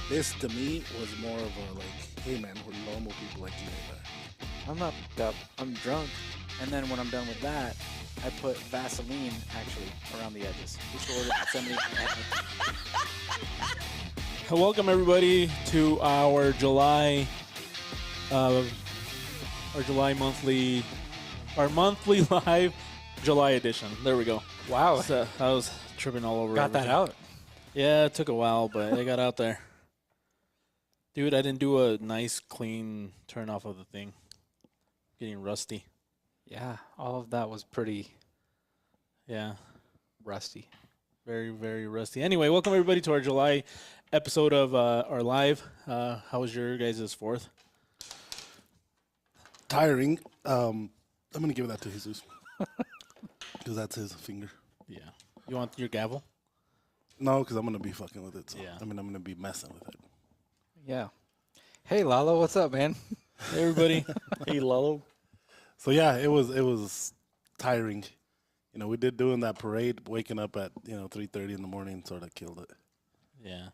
This to me was more of a like, hey man, we're normal people like you. I'm not up. I'm drunk. And then when I'm done with that, I put Vaseline actually around the edges. Just ordered somebody. Welcome everybody to our July monthly live July edition. There we go. Wow. So, I was tripping all over. Got that everything. out. Yeah, it took a while, but it got out there. Dude, I didn't do a nice clean turn off of the thing. Getting rusty. Yeah, all of that was pretty Yeah. rusty. Very, very rusty. Anyway, welcome everybody to our July episode of our live. How was your guys' 4th? Tiring. I'm gonna give that to Jesus because that's his finger. Yeah. You want your gavel? No, because I'm gonna be fucking with it. So. Yeah. I mean, I'm gonna be messing with it. Yeah. Hey, Lalo, what's up, man? Hey, everybody. Hey, Lalo. So yeah, it was tiring. You know, we did doing that parade, waking up at 3:30 in the morning, sort of killed it. Yeah.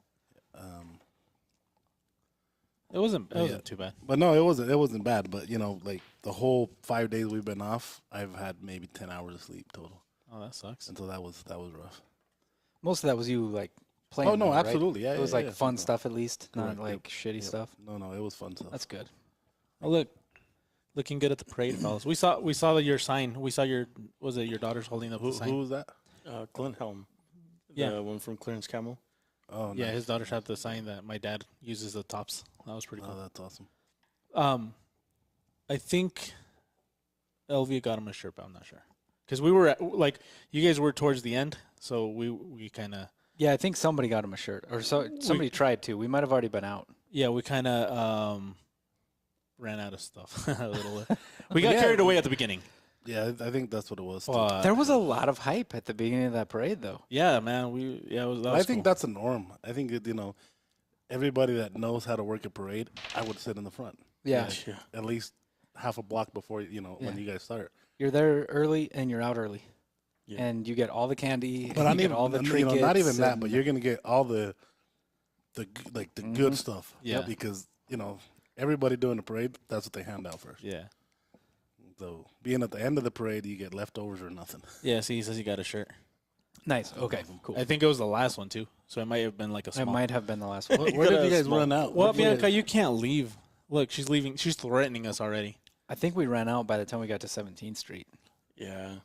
It wasn't yeah. too bad. But no, it wasn't bad. But like the whole 5 days we've been off, I've had maybe 10 hours of sleep total, Oh, that sucks. and so that was rough. Most of that was you, like, playing. Oh no, though, right? absolutely, yeah. It was yeah, like yeah. fun No. stuff at least, Correct, not like shitty Yep. stuff. No, it was fun stuff. That's good. Oh, look. Looking good at the parade, fellas. We saw your sign. We saw your daughter's holding up who the sign? was that? Clint Helm. Yeah. The one from Clarence Camel. Oh Yeah, nice. his daughter's had the sign that my dad uses the tops. That was pretty Oh, cool. that's awesome. I think Elvia got him a shirt, but I'm not sure. Because we were you guys were towards the end, so we kind of Yeah, I think somebody got him a shirt, or somebody tried to. We might have already been out. ran out of stuff a little bit. We got carried away at the beginning. Yeah, I think that's what it was. too. There was a lot of hype at the beginning of that parade, though. Yeah, man. That was I think cool. that's a norm. I think everybody that knows how to work a parade, I would sit in the front. Yeah. Yeah. At least half a block before when you guys start. You're there early and you're out early. Yeah. And you get all the candy, But and you get all the trinkets. not even that, but and- you're gonna get all the good stuff. Yeah. Because everybody doing the parade, that's what they hand out first. Yeah. So being at the end of the parade, you get leftovers or nothing. Yeah, see, he saes he got a shirt. Nice. Okay, cool. I think it was the last one, too. So it might have been like a It small. might have been the last one. Where did you guys run out? Well, Where'd you guys- Bianca, you can't leave. Look, she's leaving. She's threatening us already. I think we ran out by the time we got to 17th Street. Yeah.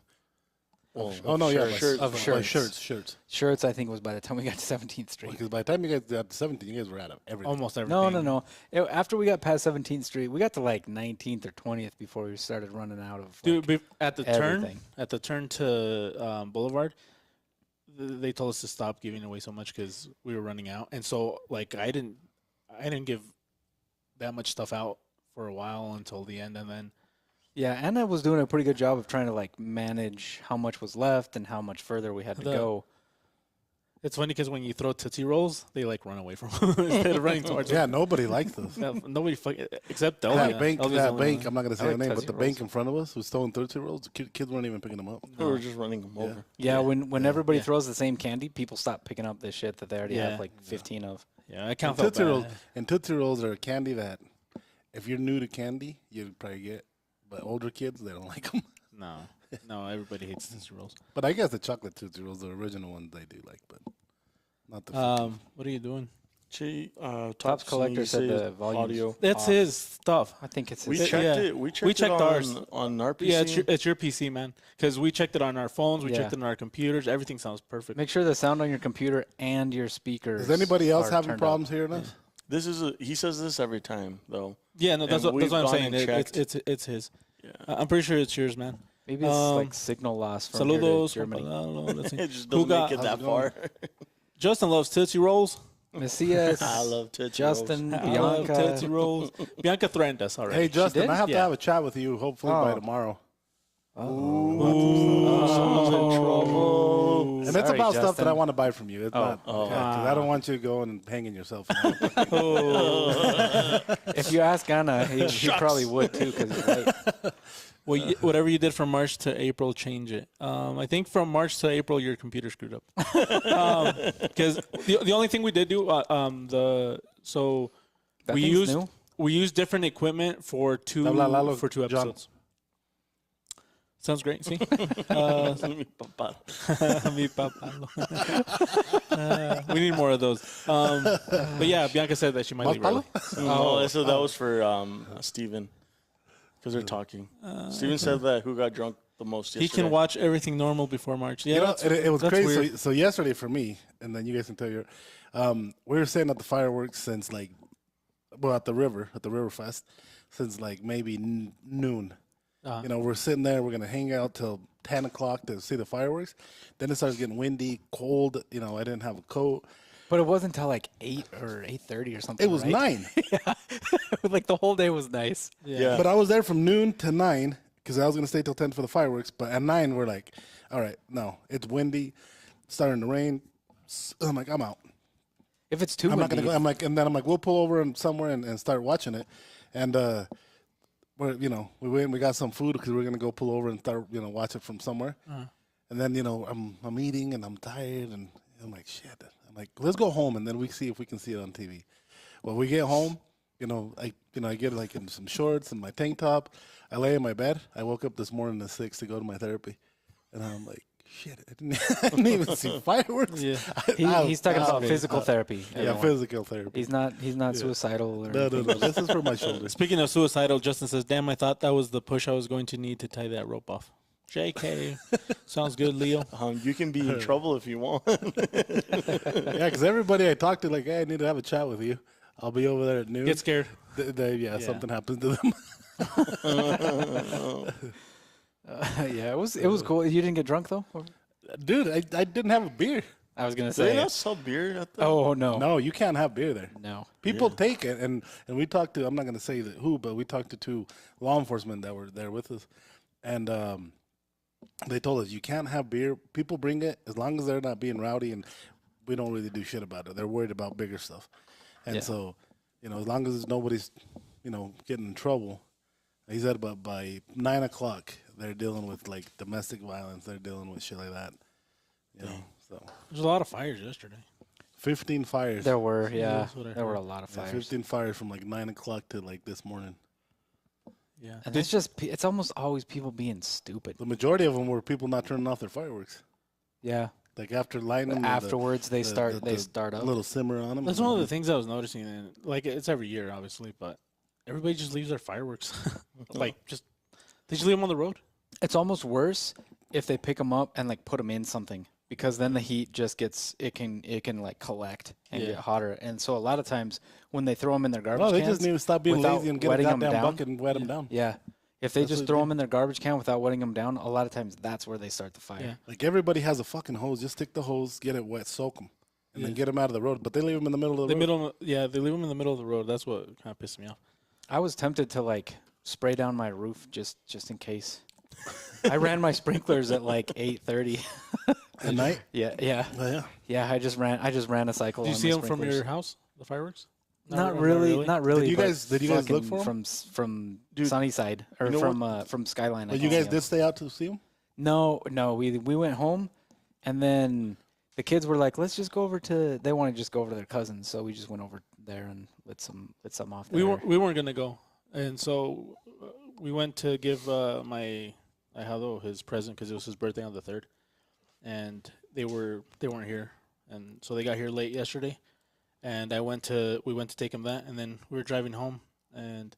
Well, Oh no, yeah, shirts. Of shirts. shirts. Shirts, I think, was by the time we got to 17th Street. Because by the time you guys got to 17, you guys were out of everything. Almost everything. No. After we got past 17th Street, we got to like 19th or 20th before we started running out of. Dude, at the everything. turn to Boulevard, they told us to stop giving away so much because we were running out. And so, I didn't give that much stuff out for a while until the end, and then. Yeah, Anna was doing a pretty good job of trying to manage how much was left and how much further we had to go. It's funny because when you throw Tootsie Rolls, they run away from them instead of running towards Yeah, them. nobody likes those. Yeah, nobody except Delvia. That bank, Delvia's the only one. I'm not gonna say I the like name, but Tootsie the Rolls. bank in front of us was throwing 30 rolls. The kids weren't even picking them up. We were just running them over. Yeah, when everybody Yeah. throws the same candy, people stop picking up the shit that they already Yeah. have 15 of. Yeah, I can't Tootsie Rolls, and Tootsie Rolls are a candy that, if you're new to candy, you'd probably get. But older kids, they don't like them. No, everybody hates Tootsie Rolls. But I guess the chocolate Tootsie Rolls, the original ones, they do like, but not the. What are you doing? Tops Collector said the volumes. Audio. That's his stuff. I think it's We his. checked yeah. it. We checked it ours. on our PC. Yeah, it's your PC, man. Because we checked it on our phones, we Yeah. checked it on our computers. Everything sounds perfect. Make sure the sound on your computer and your speakers. Is anybody else are having turned up. problems hearing us? This is he says this every time though. Yeah, no, that's And what I'm we've saying. gone and It's his. Yeah. I'm pretty sure it's yours, man. Maybe it's signal loss from here to Saludos. Germany. Let's see. It just Who doesn't got- make it that how's it far. Justin loves Tootsie Rolls. Macias, I love Tootsie Justin, I love Bianca. Tootsie Rolls. Bianca threatened us already. Hey, Justin, did? I have to Yeah. have a chat with you, hopefully by Oh. tomorrow. Someone's in trouble. And it's Sorry, about stuff that Justin. I want to buy from you. It's not, Oh. because I don't want you going and hanging yourself. If you ask Anna, he probably would too, because he's right. Well, whatever you did from March to April, change it. I think from March to April, your computer screwed up. Because the only thing we did do, So That we thing's used new? we used different equipment for two Habla Lalo, two John. episodes. Sounds great. See, Mi papá. Mi papá. We need more of those. But yeah, Bianca said that she might leave early. No, so that was for Steven. Because they're talking. Steven said that who got drunk the most He yesterday. can watch everything normal before March. Yeah, You know, that's- it was that's crazy. weird. So yesterday for me, and then you guys can tell your, we were staying at the fireworks since like, well, at the River Fest, since like maybe noon. Uh-huh. You know, we're sitting there. We're gonna hang out till 10 o'clock to see the fireworks. Then it starts getting windy, cold. You know, I didn't have a coat. But it wasn't until like 8 or 8:30 or something. It was right? 9, Like the whole day was nice. Yeah. but I was there from noon to 9 because I was gonna stay till 10 for the fireworks. But at 9, we're like, all right, no, it's windy, starting to rain. I'm like, I'm out. If it's too I'm not windy, gonna go. I'm like, and then I'm like, we'll pull over and somewhere and start watching it. And we're, you know, we went, we got some food because we're gonna go pull over and start, you know, watch it from somewhere. And then, you know, I'm eating and I'm tired and I'm like, shit. I'm like, let's go home and then we see if we can see it on TV. Well, we get home, I get like in some shorts and my tank top. I lay in my bed. I woke up this morning at 6 to go to my therapy, and I'm like, shit, I didn't even see fireworks. Yeah. he's talking about physical therapy. Yeah, everyone. physical therapy. He's not suicidal or No. anything. This is for my shoulders. Speaking of suicidal, Justin says, "Damn, I thought that was the push I was going to need to tie that rope off." JK, sounds good, Leo. You can be in trouble if you want. Yeah, because everybody I talk to, like, hey, I need to have a chat with you. I'll be over there at noon. Get scared. Something happens to them. Yeah, it was cool. You didn't get drunk though? Dude, I didn't have a beer. I was gonna Do they say. not sell beer at the Oh no, No, you can't have beer there. no. People take it, and we talked to, I'm not going to say who, but we talked to 2 law enforcement that were there with us. And they told us, you can't have beer. People bring it as long as they're not being rowdy, and we don't really do shit about it. They're worried about bigger stuff. And Yeah. so, you know, as long as nobody's, you know, getting in trouble, he said, but by 9 o'clock, they're dealing with, like, domestic violence. They're dealing with shit like that. You know, so There's a lot of fires yesterday. 15 fires. There were that's what I there were heard. a lot of Yeah, fires. 15 fires from, like, 9 o'clock to, like, this morning. Yeah. And it's just it's almost always people being stupid. The majority of them were people not turning off their fireworks. Yeah. Like after lighting them, Afterwards they start the start up. little simmer on them. That's one of the things I was noticing, and like it's every year, obviously, but everybody just leaves their fireworks, like just they just leave them on the road. It's almost worse if they pick them up and like put them in something, because then the heat just gets it can like collect and Yeah. get hotter. And so a lot of times when they throw them in their garbage No, they cans, just need to stop being without lazy and get a wetting 'em goddamn down. bucket and wet them down. yeah, if they That's just what throw they them in their garbage can without wetting them down, a lot of times that's where they start the fire. Yeah. Like everybody has a fucking hose. Just stick the hose, get it wet, soak them, and then get them out of the road. But they leave them in the middle of the road. They leave them in the middle of the road. That's what kind of pissed me off. I was tempted to like spray down my roof just in case. I ran my sprinklers at like 8:30. At night. Yeah. Yeah. I just ran a cycle. Did you on see the them from sprinklers. your house? The fireworks? Not really. Not really. Did you but guys look fucking for 'em? from Dude, Sunnyside or you know from Skyline? I But can you guys see 'em. did stay out to see them. No. We went home, and then the kids were like, "Let's just go over to." They want to just go over to their cousins, so we just went over there and lit some off. We there. weren't gonna go, and so we went to give my Ahado his present because it was his birthday on the 3rd, and they weren't here, and so they got here late yesterday, and we went to take him that, and then we were driving home, and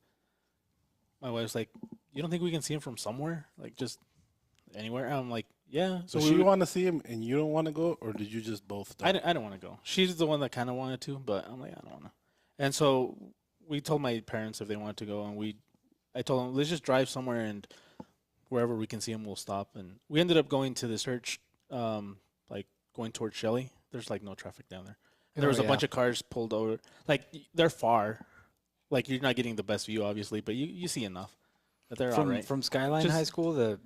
my wife's like, "You don't think we can see him from somewhere, like just anywhere?" I'm like, "Yeah." So So she we, want to see him, and you don't want to go, or did you just both? I didn't want to go. She's the one that kind of wanted to, but I'm like, I don't want to. And so we told my parents if they wanted to go, and I told them, let's just drive somewhere, and wherever we can see them, we'll stop. And we ended up going to this church, like going towards Shelley. There's like no traffic down there. There was a bunch of cars pulled over. Like they're far. Like you're not getting the best view, obviously, but you see enough that they're all from right. from Skyline Just- High School. The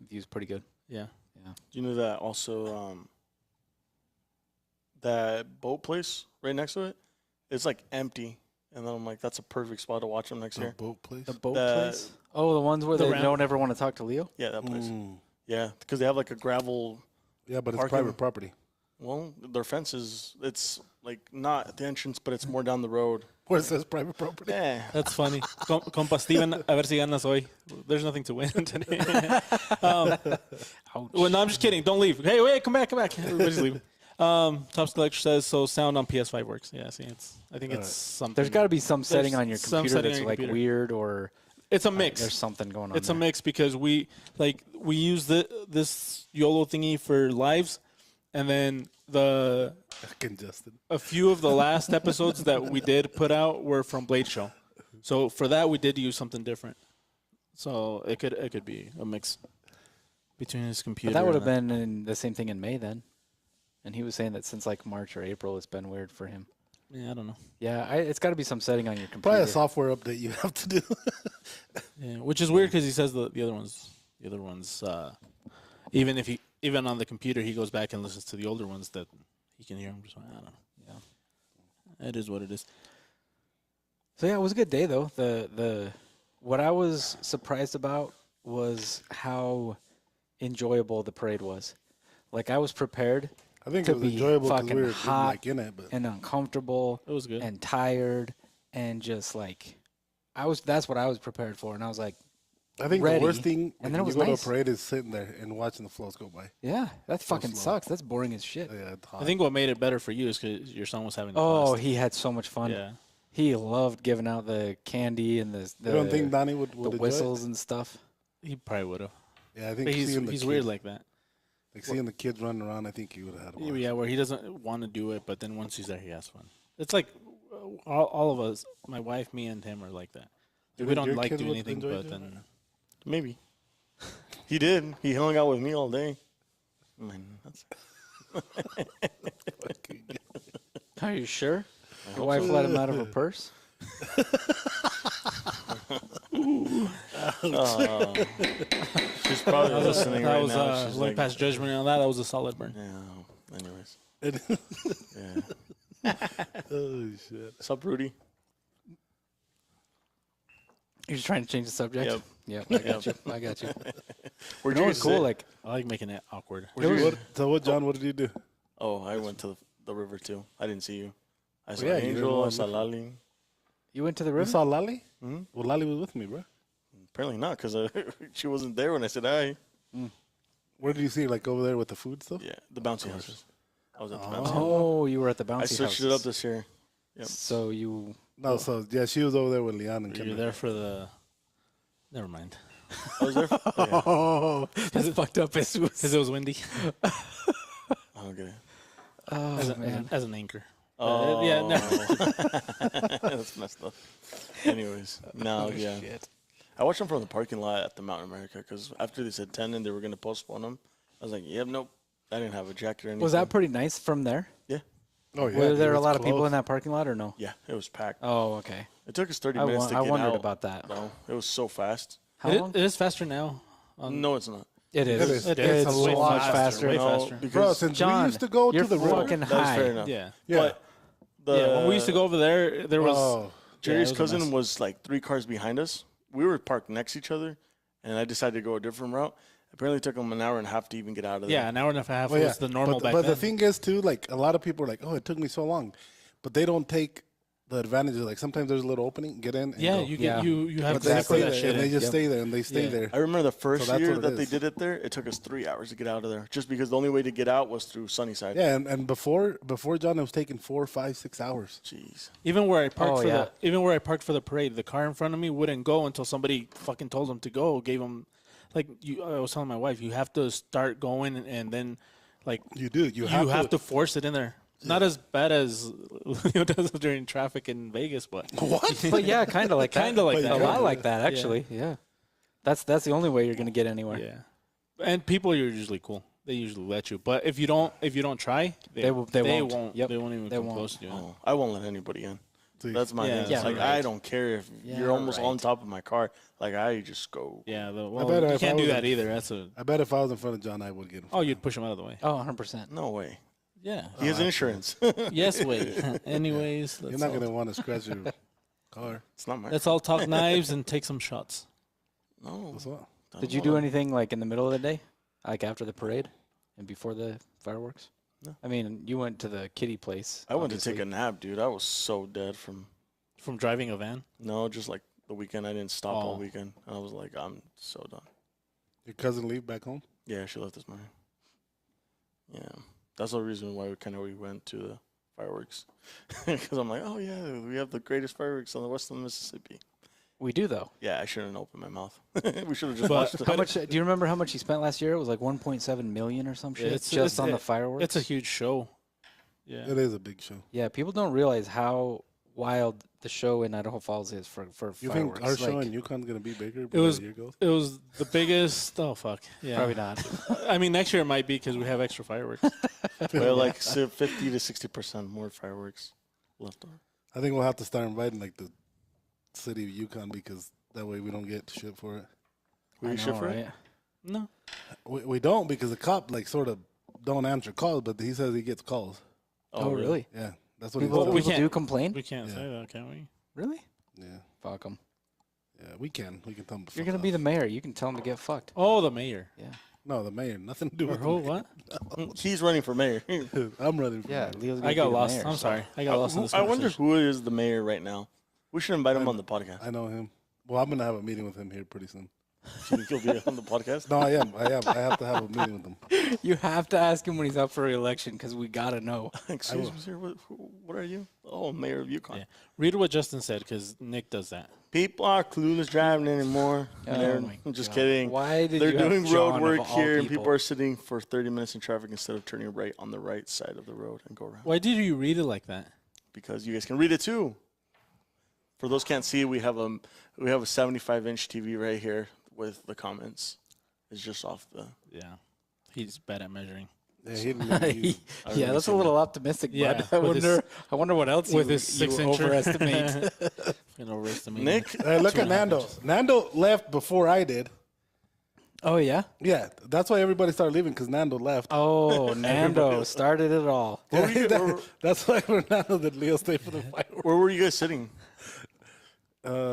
view's pretty good. Yeah. You know that also that boat place right next to it? It's like empty. And then I'm like, that's a perfect spot to watch them next The year. boat place. The boat The- place. Oh, the ones where The they ramp. don't ever want to talk to Leo. Yeah, that place. Mm. Yeah, because they have like a gravel. Yeah, but it's Parking. private property. Well, their fence is, it's like not at the entrance, but it's more down the road. Where it says private property. Yeah. That's funny. Compa Steven, a ver si ganas hoy. There's nothing to win today. Well, no, I'm just kidding. Don't leave. Hey, wait, come back. Everybody's leaving. Top Selector says, so sound on PS5 works. Yeah, see, I think it's something. There's got to be some setting on your some computer setting that's on your like computer. weird or It's a mix. there's something going on. It's a there. mix because we use this YOLO thingy for lives, and then Fucking Justin. a few of the last episodes that we did put out were from Blade Show. So for that we did use something different. So it could be a mix between his But computer. that would have and been in the same thing in May then. And he was saying that since like March or April, it's been weird for him. yeah, I don't know. Yeah, it's got to be some setting on your computer. Probably a software update you have to do. Yeah, which is weird because he says the other ones, even on the computer, he goes back and listens to the older ones that he can hear them. So I don't know. Yeah, it is what it is. So yeah, it was a good day though. The what I was surprised about was how enjoyable the parade was. Like I was prepared I think to it was be enjoyable because fucking we were hot like in it, but and uncomfortable It was good. and tired and just like that's what I was prepared for, and I was like, I think ready, the worst thing and like, then it when was you go nice. to a parade is sitting there and watching the floats go by. yeah, that fucking slow. sucks. That's boring as shit. Yeah, it's hot. I think what made it better for you is because your son was having a Oh, blast. he had so much fun. Yeah. He loved giving out the candy and the you don't think Donnie would the enjoy it? whistles and stuff. He probably would have. Yeah, I think But he's seeing the weird kids- like that. like seeing the kids running around. I think he would have had a blast. Yeah, where he doesn't want to do it, but then once he's there, he has fun. It's like all of us, my wife, me, and him are like that. You We think don't your like kids doing would anything, enjoy but doing then Maybe. He did. He hung out with me all day. Man, that's Are you sure? Your wife let him out of her purse? she's probably listening that right was now. She's look like, past judgment on that. That was a solid burn. yeah. Anyways, yeah. Oh shit! What's up, Rudy? You're just trying to change the subject? Yep. Yep, I got you. I got you. Where'd You know you what's cool? sit? Like, I like making it awkward. So what, John? What did you do? Oh, I went to the river too. I didn't see you. I saw yeah, you didn't Angel. I want saw me. Lali. you went to the You river? saw Lali? Mhm. Well, Lali was with me, bro. Apparently not, because she wasn't there when I said hi. Where did you see? Like over there with the food stuff? Yeah, the bouncy houses. I was at the bouncy house. Oh, you were at the bouncy I switched it up houses. this year. Yep. So you... No, so yeah, she was over there with Leon and You're Kendra. there for the. Never mind. I was there. Okay. Oh, that's fucked up. Because it was windy. Okay. Oh, as, man. as an anchor. Oh, yeah, no. That's messed up. Anyways, no, yeah. Shit. I watched them from the parking lot at the Mountain America because after they said 10 and they were going to postpone them, I was like, yep, nope. I didn't have a jacket or anything. Was that pretty nice from there? Yeah. Oh yeah. Were dude, there a it's lot of people close. in that parking lot or no? Yeah, it was packed. Oh, okay. It took us 30 I minutes to get wondered out. about that. No, it was so fast. How It long? is faster now. No, it's not. It is. It is. It's It's a way lot faster, faster. way No, faster. because Bro, since John, we used to go you're to the river. fucking that is fair high. enough. Yeah. Yeah. But the, Yeah, when we used to go over there was Oh, Jerry's it was a cousin mess. was like 3 cars behind us. We were parked next to each other, and I decided to go a different route. Apparently, it took them an hour and a half to even get out of there. an hour and a half well, yeah. was the normal but, back but then. the thing is too, like a lot of people are like, "Oh, it took me so long," but they don't take the advantage of like sometimes there's a little opening, get in. And yeah, go. you Yeah. get you have But to they put stay that there, shit and they in. just Yep. stay there, and they stay Yeah. there. I remember the first that's year what it that they is. did it there, it took us 3 hours to get out of there just because the only way to get out was through Sunnyside. Yeah, and before John, it was taking 4, 5, 6 hours. Jeez. Even where I parked Oh, for yeah. the parade, the car in front of me wouldn't go until somebody fucking told them to go. Gave them, like I was telling my wife, you have to start going and then, like You do. You have to force it in there. Not as bad as Leo does during traffic in Vegas, but What? But yeah, kind of like that. Kinda like But that. A you lot kinda- like that, actually. Yeah. That's the only way you're gonna get anywhere. yeah. And people are usually cool. They usually let you. But if you don't try, They won't. Yep. They won't even They come won't. close to you. Oh, I won't let anybody in. See, That's my Yeah, thing. It's yeah, like, right. I don't care if Yeah, you're almost on right. top of my car. Like, I just go. Yeah, bet you if can't I do was that in- either. That's a I bet if I was in front of John, I would get him. oh, you'd push him out of the way. Oh, 100%. No way. Yeah. He has insurance. Yes, way. Anyways, You're let's not all, gonna want to scratch your car. It's not my let's all talk knives and take some shots. No. That's all. Did you do anything like in the middle of the day, like after the parade and before the fireworks? I mean, you went to the kiddie place. I went to obviously. take a nap, dude. I was so dead from driving a van. no, just like the weekend. I didn't stop all Oh. weekend. I was like, I'm so done. Your cousin leave back home? Yeah, she left this morning. Yeah, that's the reason why we went to the fireworks because I'm like, oh yeah, we have the greatest fireworks on the western Mississippi. We do though. Yeah, I shouldn't open my mouth. We should have just But- watched it. How much? Do you remember how much he spent last year? It was like 1.7 million or some shit just on the fireworks. It's a huge show. Yeah. It is a big show. Yeah, people don't realize how wild the show in Idaho Falls is for You fireworks. think our show Like, in Yukon's gonna be bigger? It was- as the year goes? It was the biggest. Oh fuck. Yeah. probably not. I mean, next year it might be because we have extra fireworks. We're like 50 to 60% more fireworks left over. I think we'll have to start inviting like the city of Yukon because that way we don't get shit for it. We I get shit know, for it? right? No. We don't because the cop like sort of don't answer calls, but he says he gets calls. Oh, really? Yeah, that's what People, he we says. people can't- do complain. We can't Yeah. say that, can we? Really? Yeah, Fuck them. yeah, we can tell him. You're gonna be the mayor. You can tell them to get fucked. Oh, the mayor. no, the mayor. Nothing to do Or with who? the mayor. What? He's running for mayor. I'm running for Yeah, mayor. Leo's gonna I be got the lost. mayor, I'm so- sorry. I got lost in this I wonder conversation. who is the mayor right now. We should invite him on the podcast. I know him. Well, I'm gonna have a meeting with him here pretty soon. You think he'll be on the podcast? No, I am. I have to have a meeting with him. You have to ask him when he's up for re-election because we gotta know. Excuse me, sir. What are you? Oh, mayor of Yukon. Yeah. Read what Justin said because Nick does that. People are clueless driving anymore. Oh my I'm just God. kidding. Why did They're you have doing John road of work all here, and people people? are sitting for 30 minutes in traffic instead of turning right on the right side of the road and go around. Why did you read it like that? Because you guys can read it too. For those who can't see, we have a 75-inch TV right here with the comments. It's just off the. Yeah. He's bad at measuring. Yeah, he didn't use- Yeah, that's a little optimistic, Yeah, bud. I with his- wonder what else with you, his you 6-incher. overestimate. You know, overestimate. Nick, Hey, look at 2.5 Nando. inches. Nando left before I did. Oh yeah. Yeah, that's why everybody started leaving because Nando left. Oh, Nando started it all. where were you, That's why Fernando did Leo stay for the fireworks. where were you guys sitting? Did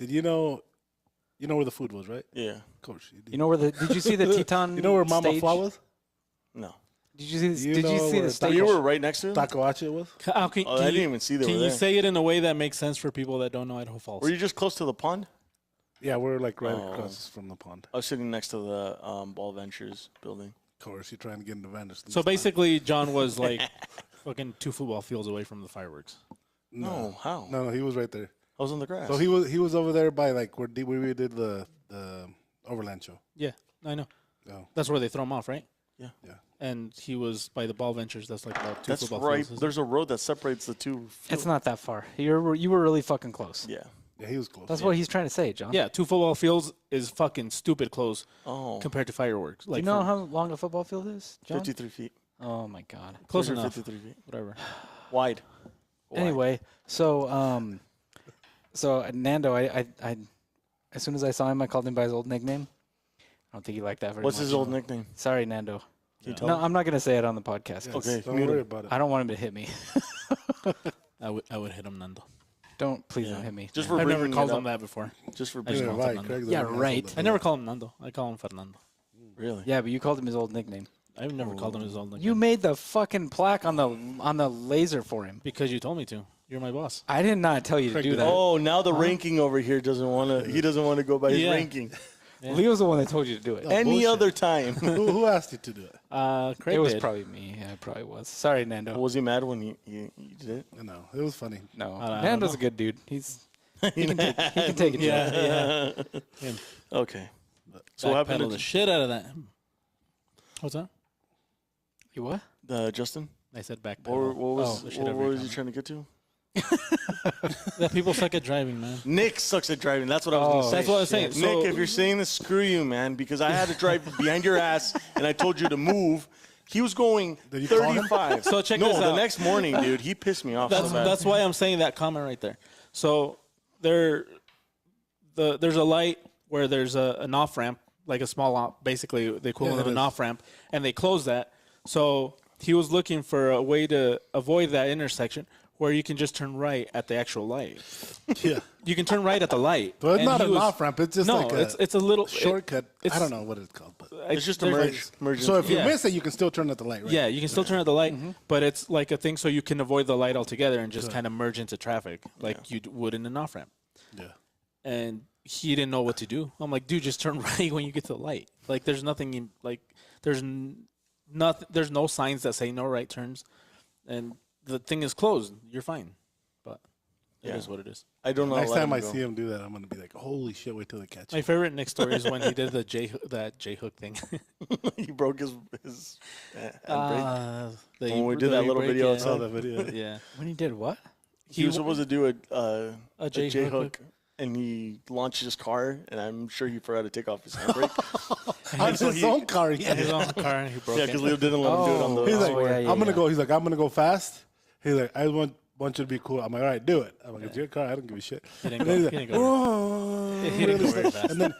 you know where the food was, right? Yeah. Of course. You know where the? Did you see the Teton? You know where Mama stage? Fla was? No. Did you see? You Did you know see where the Taco- stage? You were right next to him? Taco Hache was? How can, Oh, can I you- didn't even see they Can were you there. say it in a way that makes sense for people that don't know Idaho Falls? Were you just close to the pond? Yeah, we're like right Oh. across from the pond. I was sitting next to the Ball Ventures building. Of course, you're trying to get into Vandersloot. So basically, John was like fucking 2 football fields away from the fireworks. No, how? no, he was right there. I was on the grass. So he was over there by like where we did the Overland show. Yeah, I know. No, That's where they throw him off, right? yeah. And he was by the Ball Ventures. That's like about 2 That's football right. fields. There's a road that separates the two. It's not that far. You were really fucking close. Yeah. Yeah, he was close. That's what he's trying to say, John. Yeah, 2 football fields is fucking stupid close Oh, compared to fireworks. Do Like you know from- how long a football field is, John? 53 feet. Oh my God. close enough. 53 feet. Whatever. Wide. Wide. Anyway, so Nando, I as soon as I saw him, I called him by his old nickname. I don't think he liked that very What's much. his old nickname? Sorry, Nando. Can you tell No, me? I'm not gonna say it on the podcast. Yeah, 'cause Okay, don't mute worry him. about it. I don't want him to hit me. I would hit him, Nando. Please Yeah. don't hit me. Just for I've never bringing called it him up. that before. Just for I just Yeah, bringing called it him right. Nando. Craig's Yeah, the one who right. has I never call him Nando. I call him Fernando. up. Really? Yeah, but you called him his old nickname. I've never called him his old nickname. You made the fucking plaque on the laser for him. Because you told me to. You're my boss. I did not tell you to do that. Oh, now the ranking over here doesn't want to. He doesn't want to go by his Yeah. ranking. Yeah. Leo's the one that told you to do it. Oh, Any bullshit. other time. Who asked you to do it? Craig It was did. probably me. Yeah, it probably was. Sorry, Nando. Was he mad when you did it? No, it was funny. No, I don't Nando's know. a good dude. He can take it. Yeah, yeah. Him. Okay. So what happened Backpedal the shit out of that. What's that? You what? to Justin? I said backpedal. What was, the shit what out of your was he comment. trying to get to? That people suck at driving, man. Nick sucks at driving. That's what I was going to say. That's what I was saying. Nick, So- if you're saying this, screw you, man, because I had to drive behind your ass and I told you to move. He was going Did you call him? 35. So check no, this the out. next morning, dude, he pissed me off. so bad. That's why I'm saying that comment right there. So there's a light where there's an off ramp, like a small off, basically the equivalent Yeah, of it an is. off ramp, and they close that. So he was looking for a way to avoid that intersection. where you can just turn right at the actual light. Yeah. You can turn right at the light. But it's and not he an was- off ramp. It's just no, like a it's a little shortcut. it's- I don't know what it's called, but It's just a there's- merge. so if you Yeah. miss it, you can still turn at the light, right? Yeah, you can still turn at the light, but it's like a thing so you can avoid the light altogether and just kind of merge into traffic like you would in an off ramp. Yeah. And he didn't know what to do. I'm like, dude, just turn right when you get to the light. Like, there's nothing in, like, there's nothing. There's no signs that say no right turns, and the thing is closed. You're fine, but it is Yeah. what it is. I don't know. Next time I see him do that, I'm gonna be like, "Holy shit! Wait till they catch My you." favorite Nick story is when he did the J hook thing. he broke his handbrake. The- When we did that the little break, video yeah. outside. Saw that video. Yeah, When he did what? He was supposed to do a J J hook. hook, and he launched his car, and I'm sure he forgot to take off his handbrake. On so his he- own car, his yeah. own car, and he broke yeah, it. because Leo didn't let him do it on the. He's like, yeah, I'm gonna yeah. go. He's like, I'm gonna go fast. He's like, I want you to be cool. I'm like, all right, do it. I'm like, it's your car. I don't give a shit. He didn't And then go- he's he like, didn't go "Whoa." He didn't go very fast. And then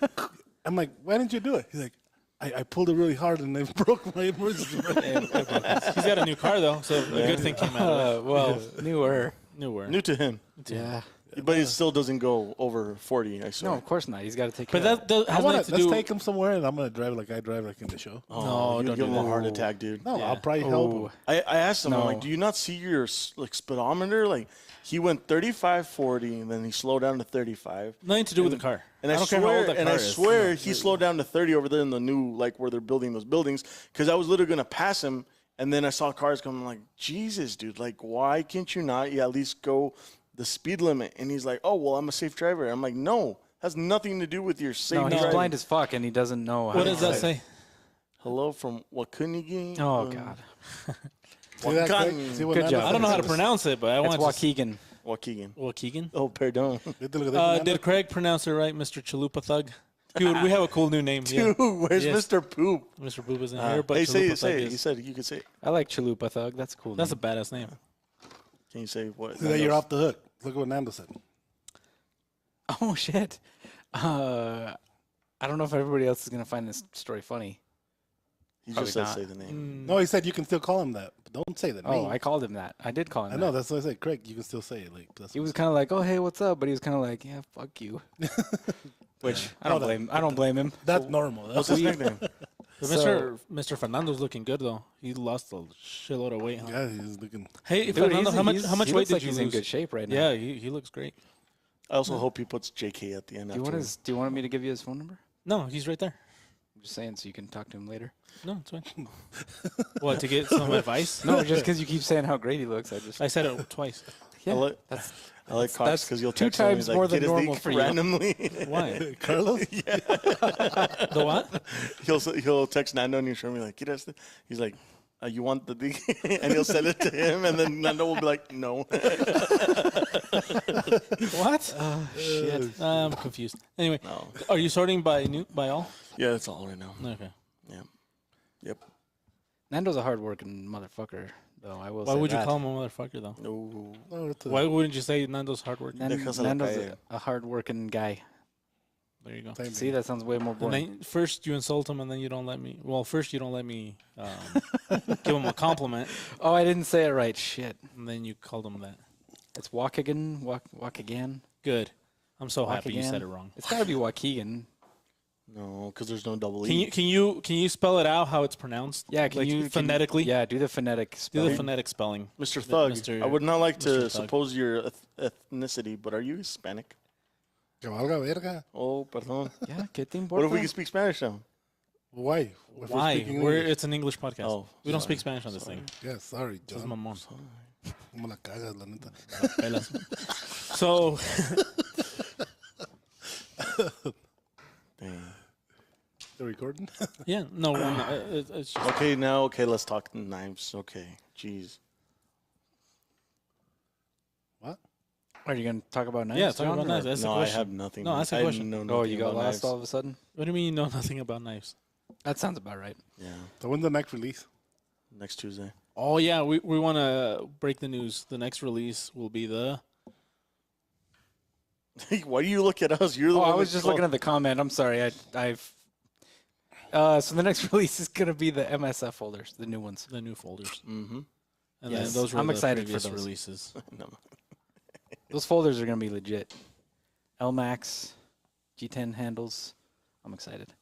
I'm like, why didn't you do it? He's like, I pulled it really hard and it broke my emergency brake. He's got a new car though, so a good thing came out of Well, newer. it. Newer. New to him, Yeah. but he still doesn't go over 40. I swear. No, of course not. He's got to take But care that has Let's nothing to do. take him somewhere and I'm gonna drive like I drive like in the show. Oh, No, you don't give do him a that. heart attack, dude. No, Yeah. I'll probably help him. Oh, I asked him, I'm like, No. do you not see your like speedometer? Like, he went 35, 40, and then he slowed down to 35. Nothing to do with the car. And I, don't care how old swear, that and car I is. swear he slowed down to 30 over there in the new, like where they're building those buildings. Because I was literally gonna pass him, and then I saw cars coming. I'm like, Jesus, dude, like, why can't you not? You at least go the speed limit. And he's like, oh well, I'm a safe driver. I'm like, no, has nothing to do with your safe no, he's driving. blind as fuck, and he doesn't know. How What to does that drive. say? Hello from Wakunigi. Oh God, See that, Craig? See what Good Nando job. said? I don't know how to pronounce it, but I it's want to. Waukegan. Waukegan. Waukegan. Oh, pardon. Look at Nando. Did Craig pronounce it right, Mr. Chalupa Thug? Dude, we have a cool new name. Yeah. Dude, where's Yes. Mr. Poop? Mr. Boob isn't here, but Hey, say Chalupa it, say Thug it. is. You said you could say it. I like Chalupa Thug. That's a cool. That's a name. badass name. Can you say what? See that you're off the hook. Look at what Nando said. Oh shit. I don't know if everybody else is gonna find this story funny. He Probably just said not. say the name. No, he said you can still call him that, but don't say the Oh, name. I called him that. I did call him I that. know, that's what I said. Craig, you can still say it. Like, that's He was kind of like, "Oh, hey, what's up?" But he was kind of like, "Yeah, fuck you." Which I don't blame. I don't blame him. that's normal. What's his nickname? But So- Mr. Fernando's looking good though. He lost a shitload of weight. Huh? Yeah, he's looking. Hey, Dude, Fernando, he's- how much he's- how much he weight looks did like you he's lose? in good shape right now. Yeah, he looks great. I also hope he puts JK at the end. Do you after. want his? Do you want me to give you his phone number? No, he's right there. I'm just saying, so you can talk to him later. No, it's fine. What, to get some advice? No, just because you keep saying how great he looks, I just I said it twice. yeah. I like, That's I like Cox that's because you'll 2 text him and times he's like, more than "Get his normal dick for you." randomly. Why? Carlos? The what? he'll text Nando and he'll show me like, "Get us." He's like, "You want the dick?" And he'll send it to him, and then Nando will be like, "No." What? shit. I'm confused. Anyway, No. are you sorting by all? Yeah, that's all right now. Okay. Yeah. Yep. Nando's a hardworking motherfucker, though. I will. Why say would you that. call him a motherfucker though? No. No, it's a- Why wouldn't you say Nando's hard work? Déjasela Nando's caer. a hardworking guy. There you go. same See, thing. that sounds way more And boring. then first you insult him, and then you don't let me. Well, first you don't let me give him a compliment, Oh, I didn't say it right. Shit. and then you called him that. It's Waukegan. Waukegan. Good. I'm so happy you Waukegan. said it wrong. It's got to be Waukegan. No, because there's no double Can E. you spell it out how it's pronounced? Yeah, can like you can- phonetically? yeah, do the phonetic Do the spelling. phonetic spelling. Mr. Thug, Mr. I would not like Mr. to Thug. suppose your ethnicity, but are you Hispanic? Que valga verga. Oh, perdón. Yeah, ¿qué te What importa? if we can speak Spanish now? Why? If we're Why? speaking We're, English. it's an English podcast. Oh, we don't sorry. speak Spanish on this thing. Yeah, sorry, This is John. mamón. ¿Cómo la cagas, la neta? Pelas. So, Dang. They're recording? yeah, no, it's just, Okay, now, let's talk knives. Okay, jeez. What? Are you gonna talk about knives? yeah, talk John, about or- knives. That's the No, I question. have nothing. No, that's the I question. know Oh, nothing you got about lost knives. all of a sudden. What do you mean you know nothing about knives? That sounds about right. Yeah, So when's the next release? next Tuesday. Oh yeah, we want to break the news. The next release will be the. Why do you look at us? You're the Oh, one I was that just called- looking at the comment. I'm sorry. I've. So the next release is gonna be the MSF folders, the new ones. The new folders. Mhm. And Yes, then those were I'm the excited for previous those. releases. No. Those folders are gonna be legit. LMAX, G10 handles. I'm excited.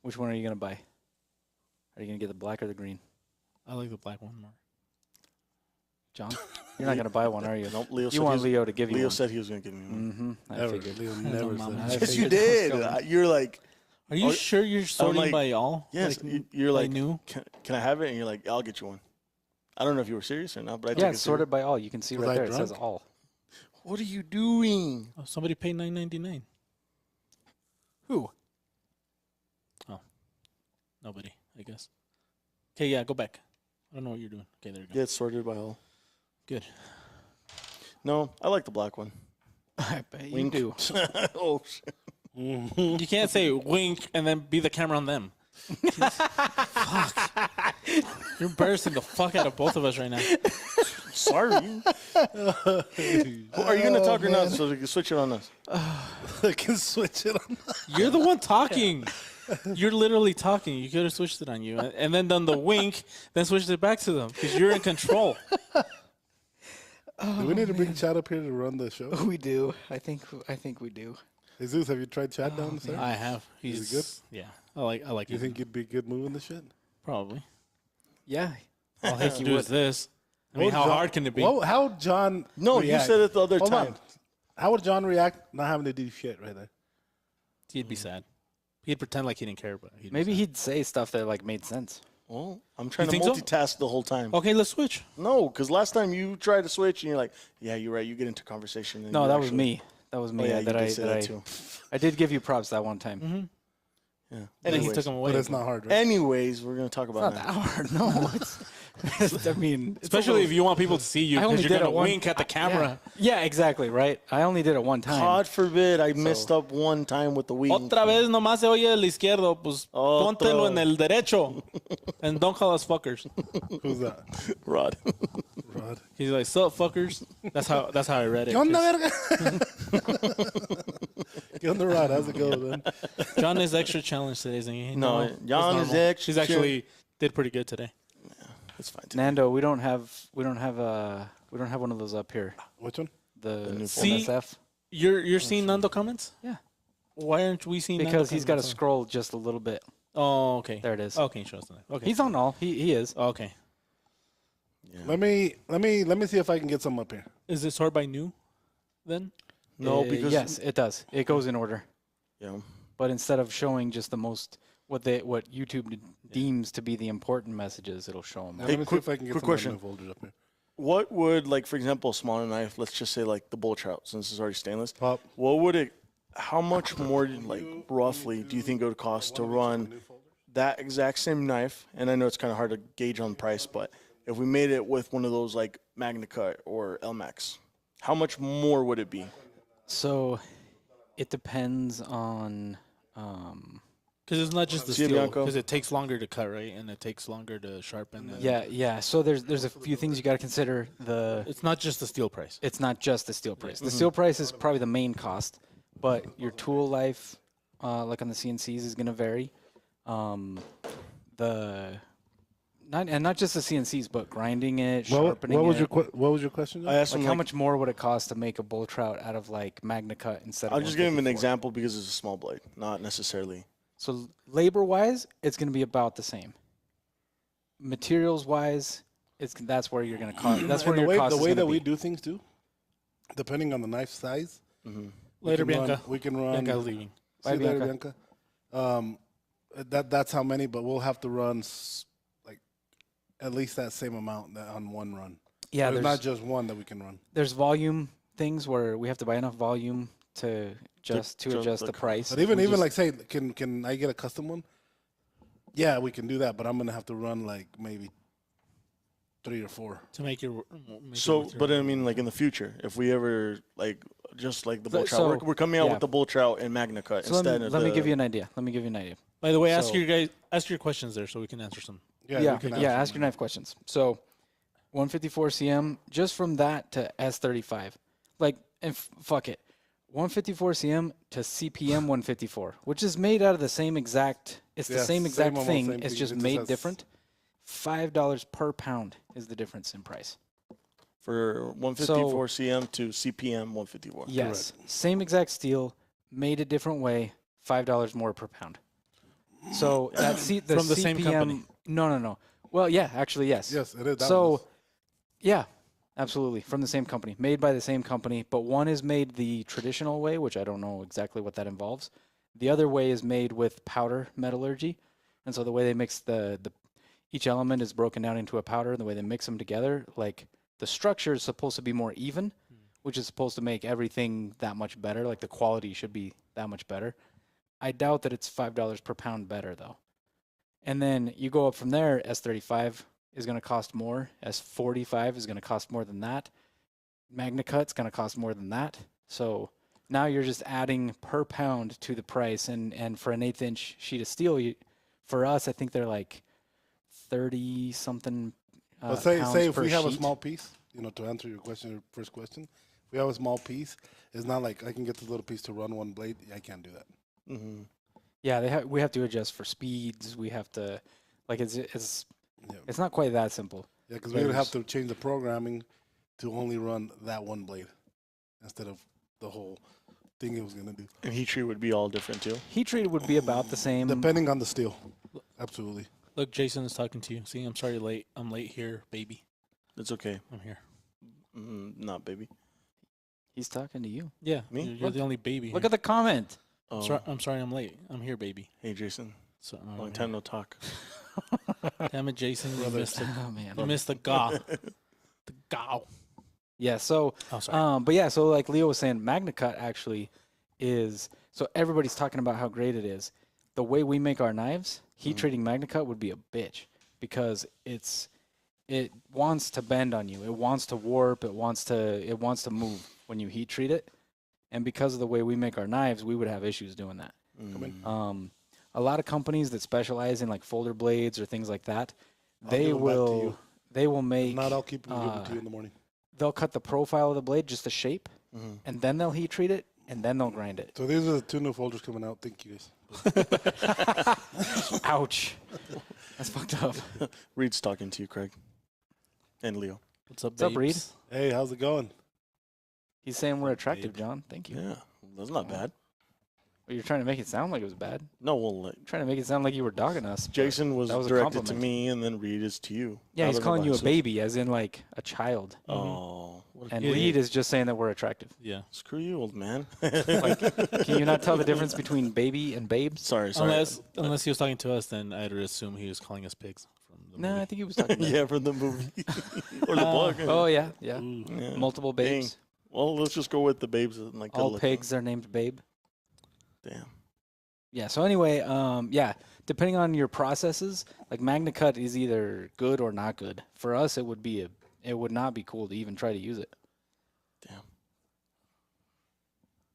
Which one are you gonna buy? Are you gonna get the black or the green? I like the black one more. John, you're not gonna buy one, are you? Nope. Leo You said want he was, Leo to give you Leo one. said he was going to give me one. Mm-hmm. I Never. figured. Leo on, never Mama. said. Yes, you figured it was did. coming. You're like, Are you Oh, sure you're sorting like, by all? yes. Like, You're by like, new? can I have it? And you're like, I'll get you one. I don't know if you were serious or not, but I Yeah, took it it's sorted serious. by all. You can see Was right I there. It says drunk? all. What are you doing? Oh, somebody paid $9.99. Who? Nobody, I guess. Okay, yeah, go back. I don't know what you're doing. Okay, there you go. Yeah, it's sorted by all. Good. No, I like the black one. I bet you Wink. do. Oh, shit. You can't say wink and then be the camera on them. Fuck. You're embarrassing the fuck out of both of us right now. Sorry. Are you going to talk or not so we can switch it on us? I can switch it on. You're the one talking. You're literally talking. You could have switched it on you and then done the wink, then switched it back to them because you're in control. Do we need to bring Chad up here to run the show? We do. I think we do. Jesus, have you tried Chad down there? I have. Is he good? Yeah. I like Do you it. think you'd be good moving the shit? Probably. Yeah. All he has to do is this. I mean, What would how John- hard can it be? How would John? No, you react? said it the other Hold time. on. How would John react not having to do shit right there? He'd be sad. He'd pretend like he didn't care, but he'd Maybe be sad. he'd say stuff that like made sense. Well, I'm trying to think so? multitask the whole time. Okay, let's switch. No, because last time you tried to switch and you're like, yeah, you're right. You get into conversation. And No, you that was actually- me. That was me. Oh, yeah, you that did I say that that I, too. I did give you props that one time. Mm-hmm. Yeah. And he Anyways, took him away. But it's not hard, right? anyways, we're going to talk It's about not that. that hard. No, it's. I mean, it's a Especially little- if you want people to see you I only because you're did going it to one- wink at the camera. Yeah, exactly. Right. I only did it one time. God forbid I messed up one time with the wing. Otra vez nomás se oye el izquierdo, pues Otro. póntelo en el derecho. And don't call us fuckers. Who's that? Rod. Rod. He's like, sup, fuckers? That's how I read it. ¿Qué onda, 'cause verga? ¿Qué onda, Rod? How's it going, man? John is extra challenged today, isn't he? No, it's John is normal. extra She's actually did pretty good today. It's fine. Too. Nando, we don't have one of those up here. Which one? The new See? MSF. You're seeing Nando comments? Yeah. Why aren't we seeing Nando Because he's got to comments? scroll just a little bit. Oh, okay. There it is. Okay, show us that. Okay. He's on all. He is. Okay. Let me see if I can get some up here. Is it sorted by new then? No, because yes, it does. It goes in order. yeah. But instead of showing just the most what YouTube deems to be the important messages, it'll show them. Now, Hey, let me quick- see if I can get quick some question. random folders up here. What would, like, for example, a smaller knife, let's just say like the bull trout, since it's already stainless, Pop. what would it, how much more, like, roughly do you think it would cost to run that exact same knife? And I know it's kind of hard to gauge on price, but if we made it with one of those like Magna Cut or LMAX, how much more would it be? So it depends on. Because it's not just the See you, steel. Bianco. Because it takes longer to cut, right? And it takes longer to sharpen. And Yeah. So there's a few things you got to consider. It's not just the steel price. It's not just the steel price. The steel price is probably the main cost, but your tool life, like on the CNCs, is going to vary. Not just the CNCs, but grinding it, sharpening What was it. what was your question? I asked Like him, how like, much more would it cost to make a bull trout out of like Magna Cut instead of? I'll just give him an 154? example because it's a small blade, not necessarily. So labor wise, it's going to be about the same. Materials wise, that's where you're going to cost. That's where And your cost the is way going to that we be. do things too, depending on the knife size. Later, we can Bianca. We can run. Bianca's leaving. See Bye, you later, Bianca. Bianca. That's how many, but we'll have to run like at least that same amount on one run. Yeah, There's there's not just one that we can run. there's volume things where we have to buy enough volume to adjust adjust the the cost. price. But even We just- like say, can I get a custom one? Yeah, we can do that, but I'm gonna have to run like maybe 3 or 4. To make your. So, but I mean, like in the future, if we ever like just like the bull trout, So, we're coming out yeah. with the bull trout and Magna Cut so instead of let me the- give you an idea. By the way, ask so- your questions there so we can answer some. Yeah, we can ask your knife questions. So 154 cm, just from that to S35. Like, and fuck it. 154 cm to CPM 154, which is made out of the same exact, it's the Yeah, same same exact almost thing. same It's thing. just It just made has- different. $5 per pound is the difference in price. For 154 CM to CPM 154. Yes, same exact steel, made a different way, $5 more per pound. So the From the CPM, same company? No. Well, yeah, actually, yes. Yes, it is. That So, was- yeah, absolutely, from the same company, made by the same company, but one is made the traditional way, which I don't know exactly what that involves. The other way is made with powder metallurgy, and so the way they mix each element is broken down into a powder, and the way they mix them together, like the structure is supposed to be more even, which is supposed to make everything that much better. Like the quality should be that much better. I doubt that it's $5 per pound better though. And then you go up from there. S35 is going to cost more. S45 is going to cost more than that. MagnaCut's going to cost more than that. So now you're just adding per pound to the price. And for an 1/8 inch sheet of steel, for us, I think they're like 30 something. But say pounds if per we have a sheet. small piece, to answer your question, your first question, if we have a small piece, it's not like I can get this little piece to run one blade. I can't do that. Mm-hmm. Yeah, we have to adjust for speeds. We have to, like, it's Yeah, not quite that simple. yeah, because we would have to change the programming to only run that one blade instead of the whole thing it was gonna do. And heat treat would be all different too. Heat treated would be about the same. Depending on the steel, absolutely. Look, Jason is talking to you. See, I'm sorry late. I'm late here, baby. It's okay. I'm here. Not baby. He's talking to you. Yeah, Me? You're Look- the only baby. Look at the comment. Oh, I'm sorry. I'm late. I'm here, baby. hey Jason, So, long time no talk. Damn it, Jason. You missed the, Oh man. you missed the gaw. The gaw. Yeah. So, Oh, sorry. but yeah. So like Leo was saying, MagnaCut actually is. So everybody's talking about how great it is. The way we make our knives, heat treating MagnaCut would be a bitch because it wants to bend on you. It wants to warp. It wants to move when you heat treat it. And because of the way we make our knives, we would have issues doing that. A lot of companies that specialize in like folder blades or things like that, I'll they give 'em back to will you. they will If make not, I'll keep them and give it to you in the morning. they'll cut the profile of the blade, just the shape, Mm-hmm. and then they'll heat treat it, and then they'll grind it. So these are the 2 new folders coming out. Thank you guys. Ouch, that's fucked up. Reed's talking to you, Craig, and Leo. What's up, What's up, Reed? babes? Hey, how's it going? He's saying we're attractive, Babe. John. Thank you. Yeah, that's not bad. Well, you're trying to make it sound like it was bad. No, well, like, Trying to make it sound like you were dogging us. but- Jason was that was a directed to compliment. me, and then Reed is to you. Yeah, he's Out of calling you a advice. baby, as in like a child. Oh, what a And Yeah, Reed yeah. is just saying that we're attractive. Yeah. screw you, old man. Can you not tell the difference between baby and babes? Sorry. Unless he was talking to us, then I'd assume he was calling us pigs. From the No, movie. I think he was talking. To yeah, from the movie or the book. Oh yeah, yeah. Yeah. Multiple Dang. babes. Well, let's just go with the babes and like All good looking. pigs are named Babe. Damn. Yeah. So anyway, yeah. Depending on your processes, like MagnaCut is either good or not good. For us, it would not be cool to even try to use it. Damn.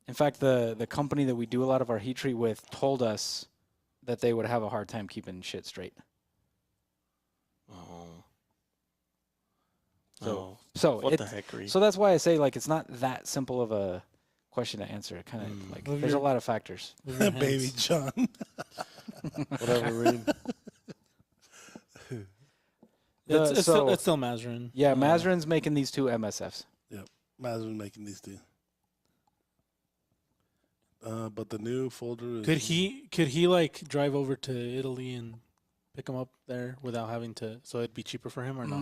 In fact, the company that we do a lot of our heat treat with told us that they would have a hard time keeping shit straight. Oh. So- Oh. So What it, the heck, Reed? so that's why I say like it's not that simple of a question to answer. It kind of like Move there's a your- lot of factors. Move your Baby hands. John. Whatever, Reed. It's so still Mazarin. yeah, Mazarin's making these two MSFs. Mazur's making these 2. But the new folder is. Could he like drive over to Italy and pick them up there without having to? So it'd be cheaper for him or no?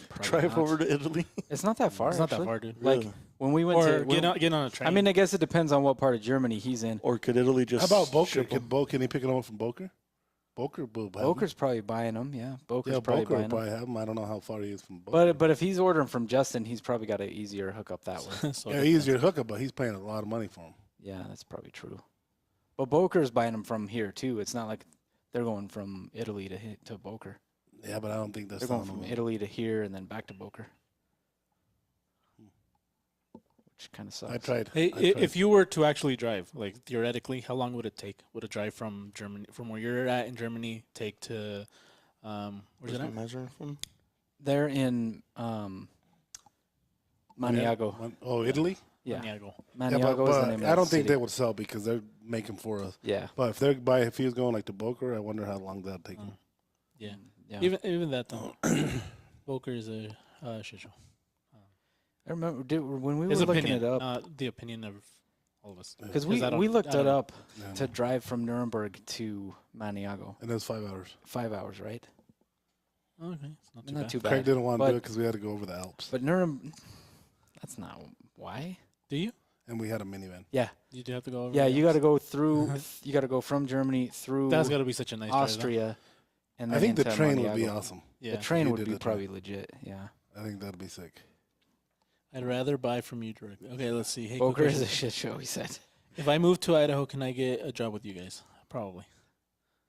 Probably Drive not. over to Italy. It's not that far. It's not that actually. far, dude. Like Really? when we went Or to get on a train. I mean, I guess it depends on what part of Germany he's in. Or could Italy How just about Boker? ship 'em? Can he pick it up from Boker? Boker will buy 'em. Boker's probably buying them. Yeah, Boker's Yeah, probably Boker will buying them. probably have them. I don't know how far he is from Boker. But if he's ordering from Justin, he's probably got an easier hookup that way. So yeah, easier hookup, but he's paying a lot of money for them. Yeah, that's probably true. But Boker's buying them from here too. It's not like they're going from Italy to Boker. Yeah, but I don't think that's They're going selling from them. Italy to here and then back to Boker, which kind of sucks. I tried. Hey, I tried. if you were to actually drive, like theoretically, how long would it take? Would a drive from Germany, from where you're at in Germany, take to where's Where's it my at? Mazarin from? They're in Maniago. Oh, Italy? Yeah, Maniago. Maniago yeah, is the but name of I don't the think city. they would sell because they're making for us. Yeah, But if he was going like to Boker, I wonder how long that'd take him. Yeah. Yeah. Even that though, Volker is a shit show. I remember when we His were looking opinion, it up, not the opinion of all of us. because 'Cause I don't- we looked I don't it know. up Yeah, to drive from Nuremberg to Maniago. and it was 5 hours. 5 hours, right? Okay, it's not too Not bad. too Craig bad. didn't want to But- do it because we had to go over the Alps, But that's not why. Do you? and we had a minivan. Yeah, You do have to go over. yeah. the You got to Alps? go through. You got to go from Germany through That's got to be such a nice drive, Austria, and then I think the into train would be Maniago. awesome. though. Yeah. The train You would did be the train. probably legit. Yeah. I think that'd be sick. I'd rather buy from you directly. Okay, let's see. Hey, Volker quick is a question. shit show. He said. If I move to Idaho, can I get a job with you guys? Probably.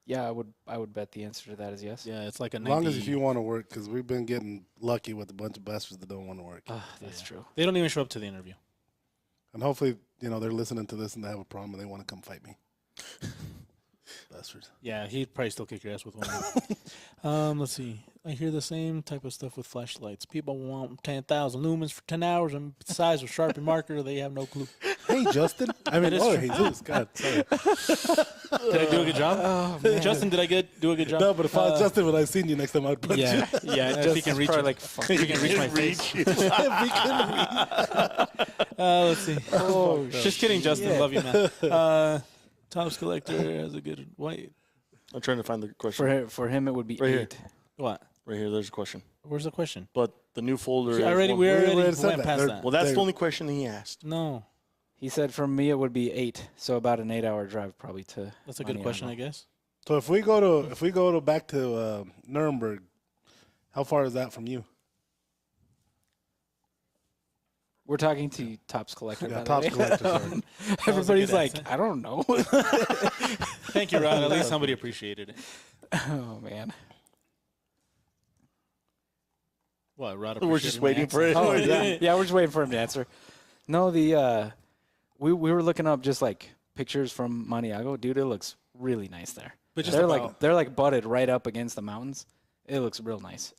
Yeah, I would bet the answer to that is yes. Yeah, it's like a As long as 90 if you want to work, because we've been getting lucky with a bunch of bastards that don't want to work. That's Yeah. true. They don't even show up to the interview. And hopefully, they're listening to this and they have a problem and they want to come fight me. Bastards. Yeah, he'd probably still kick your ass with one. Let's see. I hear the same type of stuff with flashlights. People want 10,000 lumens for 10 hours and size with Sharpie marker. They have no clue. Hey, Justin. I mean, Jesus. God, sorry. Did I do a good job? Oh man. Justin, did I do a good job? No, but if I was Justin, when I seen you next time, I'd punch Yeah, you. yeah. If he can reach probably it. like fuck. If he can reach my face. If he can reach. Let's see. Oh, Just kidding, Justin. shit. Love you, man. Tom's collector has a good white. I'm trying to find the question. For him, it would be Right here. 8. What? Right here, there's a question. Where's the question? But the new folder. We is already one- already said went that. past They're- that. Well, that's They- the only question he asked. No, He said for me it would be 8, so about an 8-hour drive probably to. that's a good question, I guess. So if we go to back to Nuremberg, how far is that from you? We're talking to Topps Collector. Yeah, by the Topps way. Collector, sorry. Everybody's good like, answer. I don't know. Thank you, Rod. At least somebody appreciated it. Oh man. What, Rod? We're just appreciated my waiting for accent? it. Oh yeah, yeah. We're just waiting for him to answer. No, we were looking up just like pictures from Maniago. Dude, it looks really nice there. But just They're like butted right up against the mountains. It looks real nice.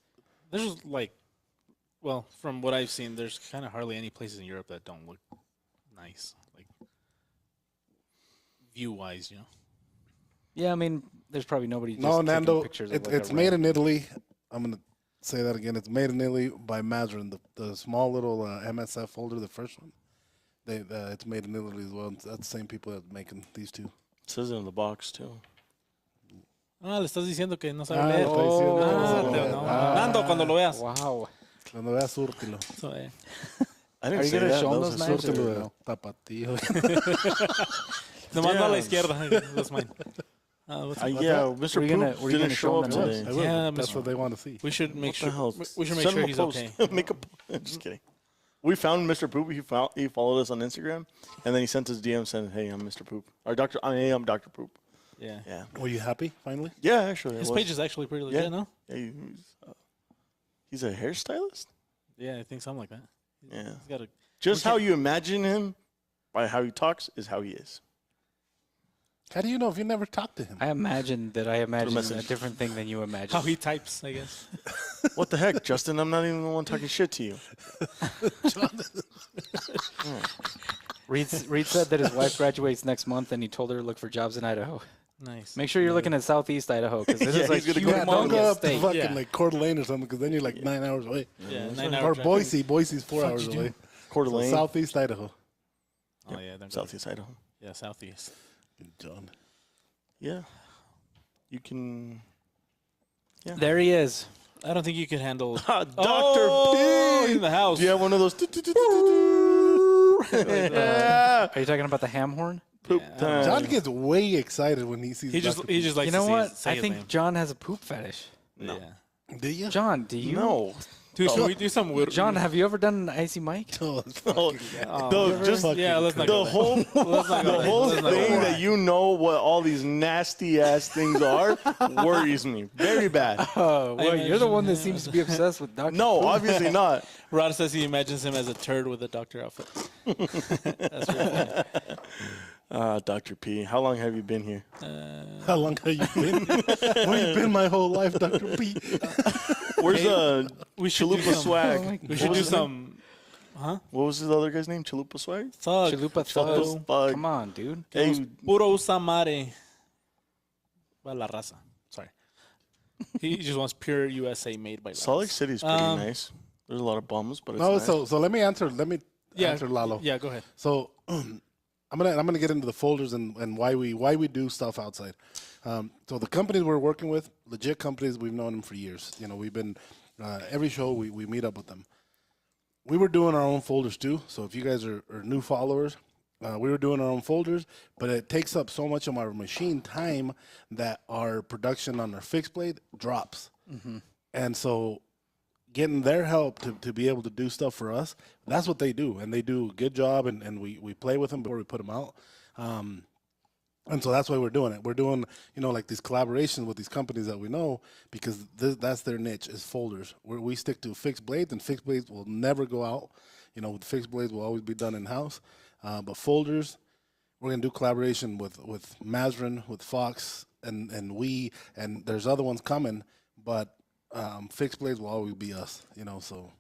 there's just like, well, from what I've seen, there's kind of hardly any places in Europe that don't look nice, like view-wise, Yeah, I mean, there's probably nobody. Just No, taking Nando, pictures of, like, it's a made red- in Italy. I'm going to say that again. It's made in Italy by Mazrin, the small little MSF folder, the first one. It's made in Italy as well. That's the same people that are making these two. It says it in the box too. Ah, le estás diciendo que no sabe Ah, leer. le estoy diciendo que no Ah, sabe te- leer. no. Ah. Nando, cuando lo veas. Wow. Cuando veas, súrtilo. So, I Are didn't you say gonna that. show That him was those a knives? Súrtilo or de no? tapatío. nomás no a la Damn. izquierda. That's mine. What's Yeah, Mr. Were you gonna- Poop were you didn't gonna show show up him the today. I will. Yeah, That's Mr. what they want to see. We should make What the hell? sure. We should make Send sure him a he's post. okay. Make a. Just kidding. We found Mr. Poop. He followed us on Instagram, and then he sent us DM saying, "Hey, I'm Mr. Poop." Or Doctor. Hey, I'm Doctor Poop. Yeah. Yeah. Were you happy finally? Yeah, actually. I His was. page is actually pretty legit, Yeah. no? Yeah, he's a hairstylist. Yeah, I think something like that. Yeah. He's got a. Just We how can- you imagine him, by how he talks, is how he is. How do you know if you never talked to him? I imagine that I imagine a message. different thing than you imagine. How he types, I guess. What the heck, Justin? I'm not even the one talking shit to you. Reed said that his wife graduates next month, and he told her to look for jobs in Idaho. Nice. Make sure you're looking at Southeast Idaho because this Yeah, is like he's gonna Yeah, don't go humongous up to state. fucking Yeah. like Coeur d'Alene or something because then you're like 9 hours away. Yeah, Or 9 hour drive. Boise. Boise's 4 Fuck hours you do? away. Coeur So d'Alene, Southeast Idaho. Oh, yeah. They're Southeast Idaho. Yeah, southeast. John. Yeah. You can. There he is. I don't think you can handle. Dr. Oh, P! in the house. Do you have one of those? Yeah. Are you talking about the ham horn? Poop Yeah. time. John gets way excited when he sees He just Dr. he just likes You know to what? say I his think name. John has a poop fetish. No. No. Do you? John, do you? No. Dude, should we do some weird? John, have you ever done an icy mic? Oh, it's Oh, fucking- no, just yeah, let's not the go there. whole Let's not go the there. whole Let's not go thing there. that you know what all these nasty ass things are worries me very bad. Oh, well, you're the imagine- one that seems to be obsessed with Dr. No, Poop. obviously not. Rod says he imagines him as a turd with a doctor outfit. That's really funny. Dr. P, how long have you been here? How long have you been? Where you been my whole life, Dr. P? Where's We should do Chalupa some. Swag? We should What do was his name? some. What was the other guy's name? Chalupa Swag? Thug. Chalupa Chalupa Thug. Thug. Come on, dude. Hey, Puro Samare. Para la raza. Sorry. He just wants pure USA made by Salt Lake Lance. City's pretty nice. There's a lot of bums, but it's No, nice. so let me answer. Let me answer Lalo. Yeah, go ahead. So I'm gonna get into the folders and why we do stuff outside. So the companies we're working with, legit companies, we've known them for years. You know, we've been every show we meet up with them. We were doing our own folders too. So if you guys are new followers, we were doing our own folders, but it takes up so much of our machine time that our production on our fixed blade drops. And so getting their help to be able to do stuff for us, that's what they do. And they do a good job, and we play with them before we put them out. And so that's why we're doing it. We're doing, you know, like these collaborations with these companies that we know because that's their niche is folders. We stick to fixed blades, and fixed blades will never go out. You know, fixed blades will always be done in-house. But folders, we're going to do collaboration with Mazrin, with Fox, and there's other ones coming, but fixed blades will always be us, you know, so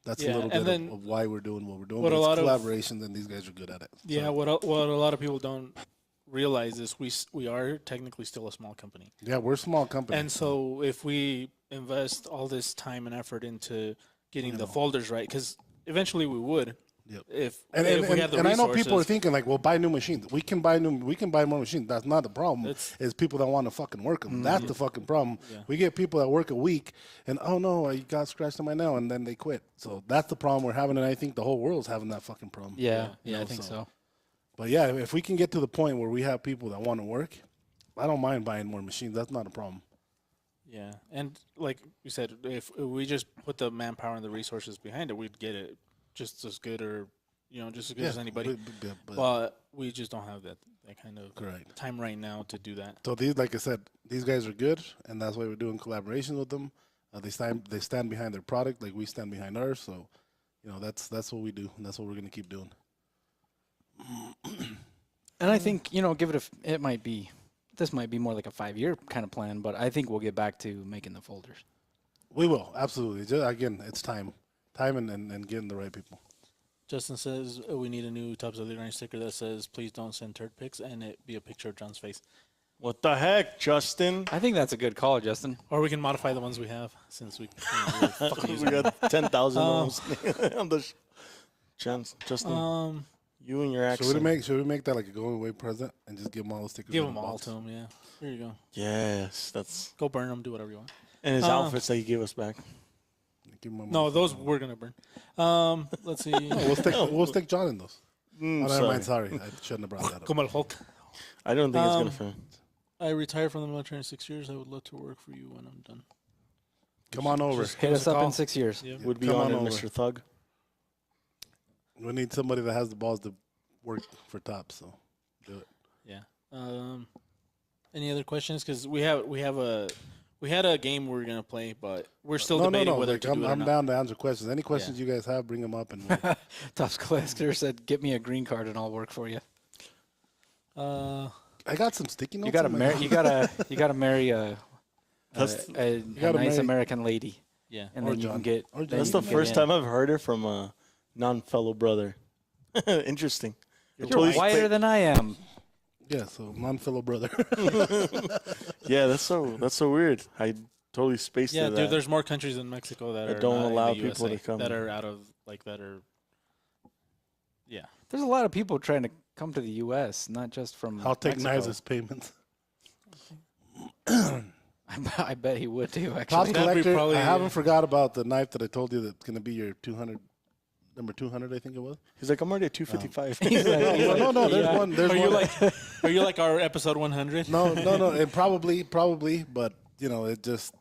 that's a little bit of why we're doing what we're doing. What But a lot it's of- collaborations, and these guys are good at it. Yeah, So, what a lot of people don't realize is we are technically still a small company. yeah, we're a small company. And so if we invest all this time and effort into getting the folders right, because eventually we would. Yep. If And we had the I know people are resources. thinking like, well, buy new machines. We can buy more machines. That's not the problem. It's- It's people that want to fucking work them. That's the fucking problem. Yeah. We get people that work a week and oh no, I got scratched on my nail, and then they quit. So that's the problem we're having, and I think the whole world's having that fucking problem. Yeah, You yeah, know, I think so. But yeah, if we can get to the point where we have people that want to work, I don't mind buying more machines. That's not a problem. Yeah, and like you said, if we just put the manpower and the resources behind it, we'd get it just as good, or just as good as anybody. But But we just don't have that kind of correct. time right now to do that. So these, like I said, these guys are good, and that's why we're doing collaborations with them. They stand behind their product like we stand behind ours. So, that's what we do, and that's what we're gonna keep doing. And I think, give it it might be, this might be more like a 5-year kind of plan, but I think we'll get back to making the folders. We will absolutely. Again, it's time and getting the right people. Justin says we need a new Tops of the Range sticker that says "Please don't send turd pics" and it be a picture of John's face. What the heck, Justin? I think that's a good call, Justin. Or we can modify the ones we have since we really fucking use We them. got 10,000 on the chance. Justin, you and your accent. Should we make that like a going away present and just give them all the stickers? Give in a them all box? to him. Yeah, here you go. Yes, that's Go burn them. Do whatever you want. and his outfits that he gave us back. Give 'em No, all- those we're gonna burn. Let's see. we'll stick John in those. Oh, never sorry. mind. Sorry, I shouldn't have brought that up. Como el Hulk. I don't think it's gonna fit. I retired from the military in 6 years. I would love to work for you when I'm done. Come on over. Just Hit give us a up call. in 6 years. Yeah. Would be Come on on it, over. Mr. Thug. We need somebody that has the balls to work for Tops. So do it. Yeah. Any other questions? Because we had a game we were gonna play, but we're still debating whether Like, to do it or I'm not. down to answer questions. Any questions you guys have, bring them up, and we'll Tops Collector said, "Get me a green card and I'll work for you." I got some sticky notes. You gotta in my- marry. You gotta marry a gotta nice marry- American lady, Yeah. and Or then you John. can get. Or John. then That's you the can first get in. time I've heard it from a non-fellow brother. Interesting. You're Totally whiter straight- than I am. Yeah, so non-fellow brother. Yeah, that's so weird. I totally spaced Yeah, it. dude. There's more countries than Mexico that That are don't not in allow the people USA, to come. that are out of that are. Yeah. There's a lot of people trying to come to the U.S., not just from. I'll take Mexico. knives as payments. I bet he would too. Tops Actually, That'd be collector. probably- I haven't forgot about the knife that I told you that's gonna be your 200, number 200. I think it was. He's like, I'm already at 255. No. There's Yeah. one. There's Are one. you like are you like our episode 100? No. And probably, but it just,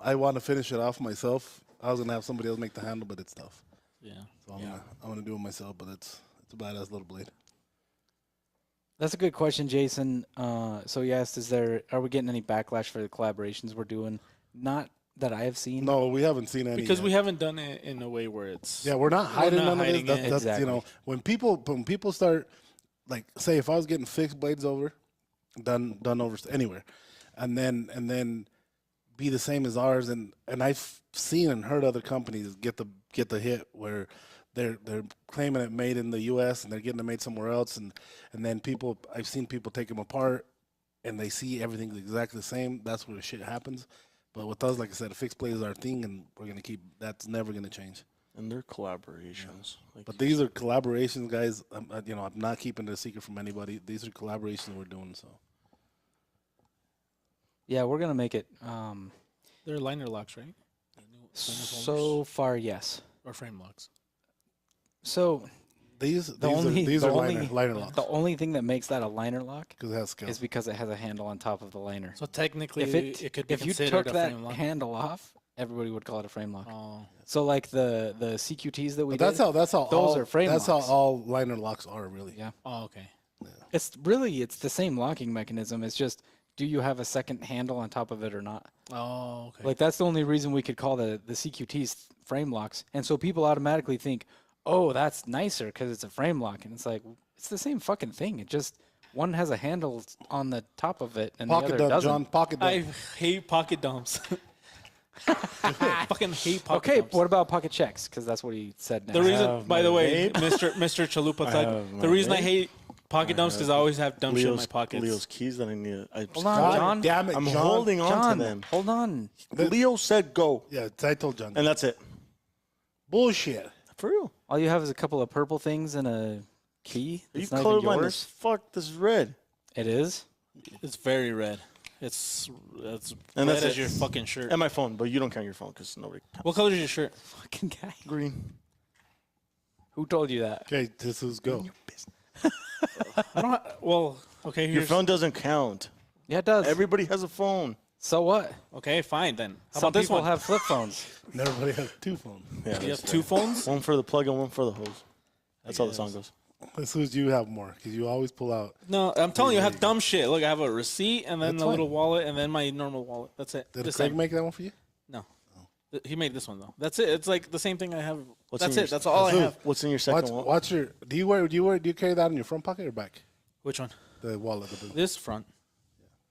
I want to finish it off myself. I was gonna have somebody else make the handle, but it's tough. Yeah. So I'm gonna do it myself. But it's a badass little blade. that's a good question, Jason. So he asked, are we getting any backlash for the collaborations we're doing? Not that I have seen. No, we haven't seen any Because yet. we haven't done it in a way where it's Yeah, we're not hiding not none of hiding this. it. That's Exactly. when people start, like, say if I was getting fixed blades done over anywhere, and then be the same as ours, and I've seen and heard other companies get the hit where they're claiming it made in the U.S. and they're getting it made somewhere else, and then I've seen people take them apart and they see everything's exactly the same, that's where the shit happens. But with us, like I said, a fixed play is our thing, and we're gonna keep. That's never gonna change. And they're collaborations. Like But these are collaborations, guys. I'm not keeping it a secret from anybody. These are collaborations we're doing. So Yeah, we're gonna make it. They're liner locks, right? The new liner folders? So far, yes. Or frame locks. So these the only these the are only, liner locks the only thing that makes that a liner lock because it has scales. is because it has a handle on top of the liner. So technically, If it could be if you considered took a that frame lock. handle off, everybody would call it a frame lock. Oh, So like the CQTs that we But did, that's how those all, are frame That's locks. how all liner locks are really. Yeah. oh, okay. it's the same locking mechanism. It's just, do you have a second handle on top of it or not? Oh, okay. Like that's the only reason we could call the CQTs frame locks. And so people automatically think, oh, that's nicer because it's a frame lock. And it's like, it's the same fucking thing. It just, one has a handle on the top of it and Pocket the other dump, doesn't. John. Pocket dump. I hate pocket dumps. Fucking hate pocket Okay, dumps. what about pocket checks? Because that's what he said now. The reason, have by my the way, vape. Mr. Chalupa have Thug, my the reason I vape. hate pocket dumps because I always have dumb shit in my Leo's, pockets. Leo's keys that I need. Hold on, God John. damn it, I'm John. holding on John, to them. hold on. Leo said go, Yeah, I told John. and that's it. Bullshit. For real. All you have is a couple of purple things and a key. Are you It's not even colorblind as yours. fuck? This is red. It is. It's very red. It's And red that's as it. your fucking shirt. And my phone, but you don't count your phone because nobody. What color is your shirt? Fucking guy. Green. Who told you that? Okay, this is go. I don't. Well, okay. Your Here's, phone doesn't count. Yeah, it does. Everybody has a phone. So what? Okay, fine then. How Some about this people one? have flip phones. And everybody has two phones. Yeah, You that's have two phones? one for the plug and one for the hose. That's how the guess. song goes. As soon as you have more, because you always pull out. No, I'm telling you, I have dumb shit. Look, I have a receipt and then That's a little fine. wallet and then my normal wallet. That's it. Did The Craig same. make that one for you? No. He made this one though. That's it. It's like the same thing I have. What's That's in it. your- That's all I That's it. have. What's in your second Watch, one? watch your. Do you carry that in your front pocket or back? Which one? The wallet. The blue. This front.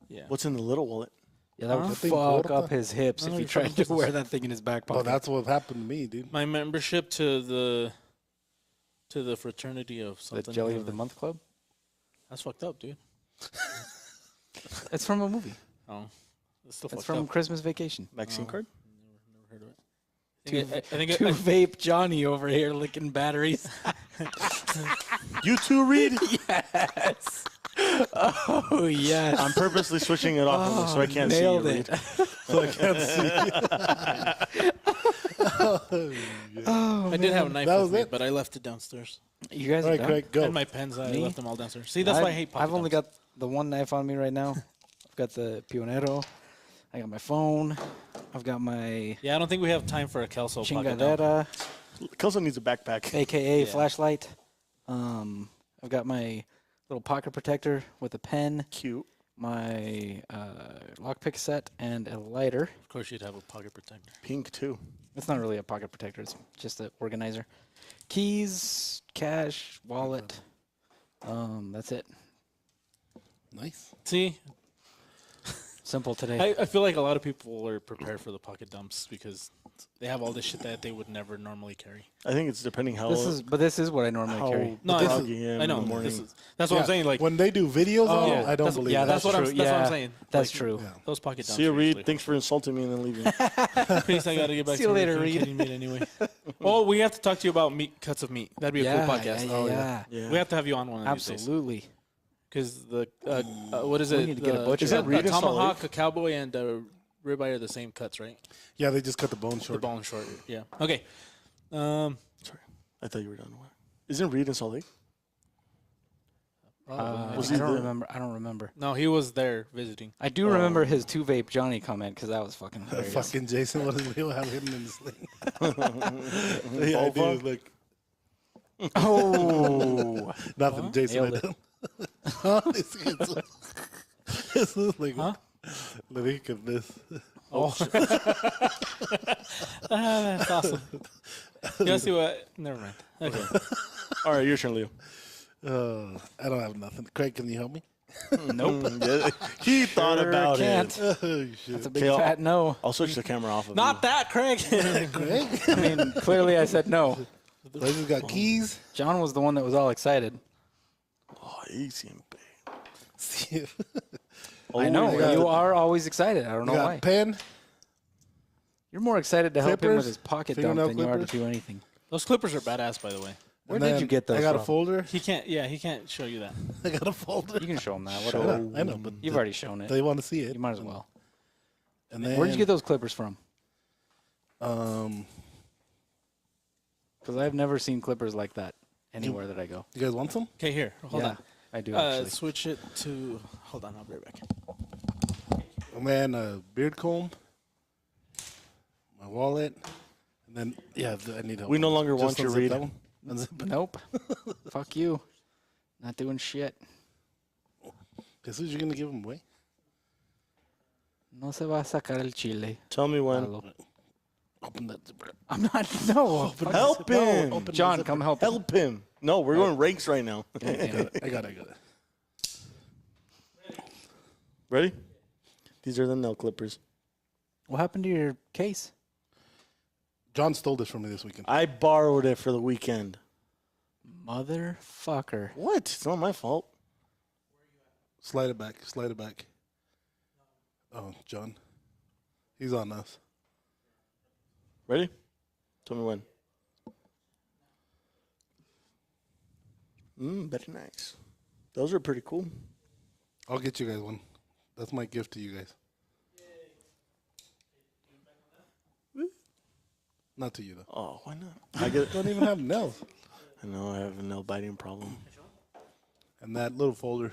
Yeah. What's in the little wallet? Yeah, that would That thing fuck corta? up his hips No, if he you're tried fucking to wear that thing in his back Oh, pocket. that's what happened to me, dude. My membership to the fraternity of the something. Jelly or of the other. Month Club. That's fucked up, dude. It's from a movie. Oh, it's still It's fucked from up. Christmas Vacation. Vaccine card? Never heard of it. I think Two vape Johnny over here licking batteries. You too, Reed? Yes. Oh yes. I'm purposely switching it off on this so I can't see you, Nailed Reed. it. So I can't see. I did have a knife That with was me, it? but I left it downstairs. You guys All are right, done? Craig, go. And my pens, I Me? left them all downstairs. See, that's why I hate pocket I've only dumps. got the one knife on me right now. I've got the Pionero. I got my phone. I've got my Yeah, I don't think we have time for a Kelso pocket dump. Chingadera, Kelso needs a backpack. aka Yeah. flashlight. I've got my little pocket protector with a pen, Cute. my lockpick set, and a lighter. Of course, you'd have a pocket protector. Pink, too. It's not really a pocket protector. It's just an organizer. Keys, cash, wallet. That's it. Nice. See, Simple today. I feel like a lot of people are prepared for the pocket dumps because they have all this shit that they would never normally carry. I think it's depending how This is what I normally how carry. No, this groggy I am I in know. the morning. That's what I'm saying. Like, when they do videos, Oh, though, yeah, I don't that's- believe yeah, that. that's what I'm true. saying. That's Like, true. Yeah. Those pocket dumps. See you, are Reed. usually- Thanks for insulting me and then leaving. Peace, I gotta get back See to you later, work. Reed. Kidding meat anyway. Oh, we have to talk to you about meat cuts of meat. That'd be a cool podcast. Yeah. Yeah. We have to have you on one of these days. Absolutely. Because the what is We it? need to get a The- butcher is it on Reed a in Salt tomahawk, Lake? a cowboy, and a ribeye are the same cuts, right? Yeah, they just cut the bone The short. bone short. Yeah. Okay. Sorry. I thought you were done. Isn't Reed in Salt Lake? Probably. Was I he don't there? remember. I don't remember. No, he was there visiting. I do remember his two vape Johnny comment because that was fucking That hilarious. fucking Jason, what does Leo have hidden in his thing? Yeah, I Vulva? do. Look, Oh, nothing, Huh? Jason. I Nailed it. don't. Huh? This is like, Huh? Le dije this. Oh, that's awesome. You want to see what? Never mind. Okay. All right, your turn, Leo. I don't have nothing. Craig, can you help me? nope. He thought Sure about can't. it. Oh, shit. That's a big Okay, fat no. I'll switch the camera off of Not you. that, Craig. Craig? I mean, clearly I said no. Jason's got keys. John was the one that was all excited. Oh, easy and big. See if- I know. we got- You are always excited. I don't We know got why. pen. You're more excited to help him Clippers, with his pocket dump fingernail than you are to clippers. do anything. Those clippers are badass, by the way. Where and did then you get those I got from? a folder. He can't show you that. I got a folder. You can show him that. I Whatever. know, I know, but You've already shown it. they want to see it. You might as well. And then, Where'd you get those clippers from? Um, Because I've never seen clippers like that anywhere that I go. you guys want some? Okay, here. Hold Yeah, on. I do actually. Switch it to. Hold on, I'll be right back. Oh man, a beard comb, my wallet, and then I need help. We no longer want Just your unzip read. that one. Unzip it. Nope. Fuck you. Not doing shit. Guess who's you gonna give them away? No se va a sacar el chile. Tell me when. Lalo. Open that zipper. I'm not. No. fuck Help this. him. Open the John, zipper. come help. him. Help him. No, we're going ranks right now. God damn it. I got it. Ready? These are the nail clippers. What happened to your case? John stole this from me this weekend. I borrowed it for the weekend. Motherfucker. What? It's not my fault. Slide it back. Slide it back. Oh, John. He's on us. Ready? Tell me when. Very nice. Those are pretty cool. I'll get you guys one. That's my gift to you guys. Not to you though. Oh, why not? I get. Don't even have nails. I know I have a nail biting problem. And that little folder.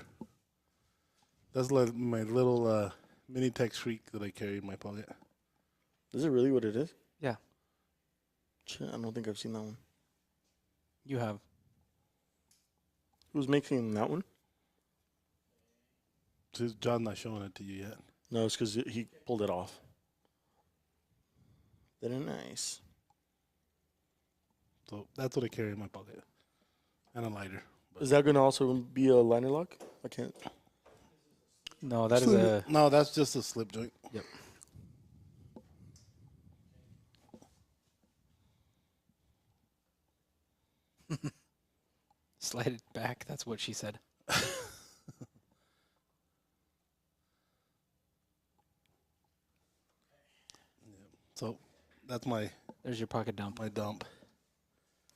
That's like my little mini tech shriek that I carry in my pocket. Is it really what it is? Yeah, Shit, I don't think I've seen that one. you have. Who's making that one? Just John's not showing it to you yet. No, it's because he pulled it off. Very nice. So that's what I carry in my pocket. And a lighter. Is that going to also be a liner lock? I can't. No, that is a. No, that's just a slip joint. Yep. Slide it back. That's what she said. So that's my There's your pocket dump. dump.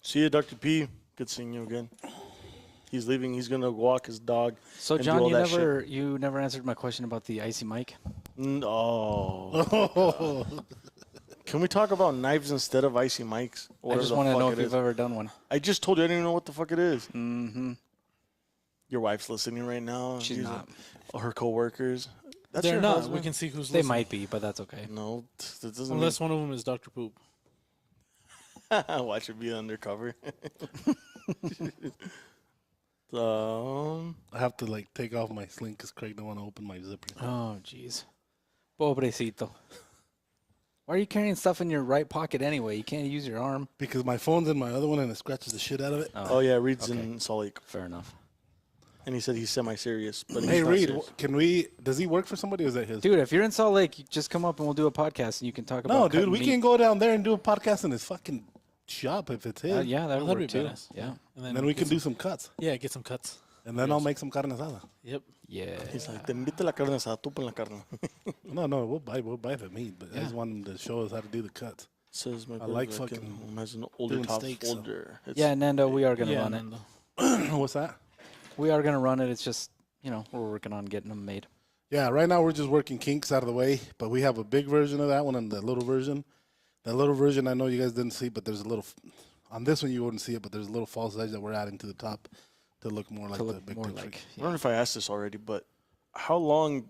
See you, Dr. P. Good seeing you again. He's leaving. He's going to walk his dog. So, and do John, all you that never answered my question about the icy mic. Oh. Can we talk about knives instead of icy mics? I just want to know if you've ever done one. I just told you I didn't even know what the fuck it is. Mm-hmm. Your wife's listening right now. She's not. Her coworkers. That's They're your not. husband? We can see who's They listening. might be, but that's okay. No, that doesn't Unless one of them is Dr. Poop. mean watch it be undercover. I have to like take off my sling because Craig don't want to open my zipper. Oh, jeez. Pobrecito. Why are you carrying stuff in your right pocket anyway? You can't use your arm. Because my phone's in my other one and it scratches the shit out of it. Oh yeah, Reed's okay. in Salt Lake, Fair enough. and he said he's semi-serious. But Hey he's not Reed, serious. can we? Does he work for somebody or is that his? Dude, if you're in Salt Lake, you just come up and we'll do a podcast and you can talk about no, dude, cutting we meat. can go down there and do a podcast in his fucking shop if it's his. Yeah, that would That'd work be too. badass. Yeah. And then we can do some cuts. Yeah, get some cuts. And then I'll make some carne asada. Yep. Yeah. He's like, te invito la carne asada, tú pon la carne. No, we'll buy the meat, but I just want him to show us how to do the cuts. Says my I like brother fucking has an older doing top steaks, so. folder. It's- Yeah, Nando, we are going to Yeah, run it. Nando. What's that? We are going to run it. It's just, we're working on getting them made. Yeah, right now we're just working kinks out of the way, but we have a big version of that one and the little version. The little version, I know you guys didn't see, but there's a little, on this one you wouldn't see it, but there's a little false edge that we're adding to the top to look more like to the look big more picture. like. I don't know if I asked this already, but how long,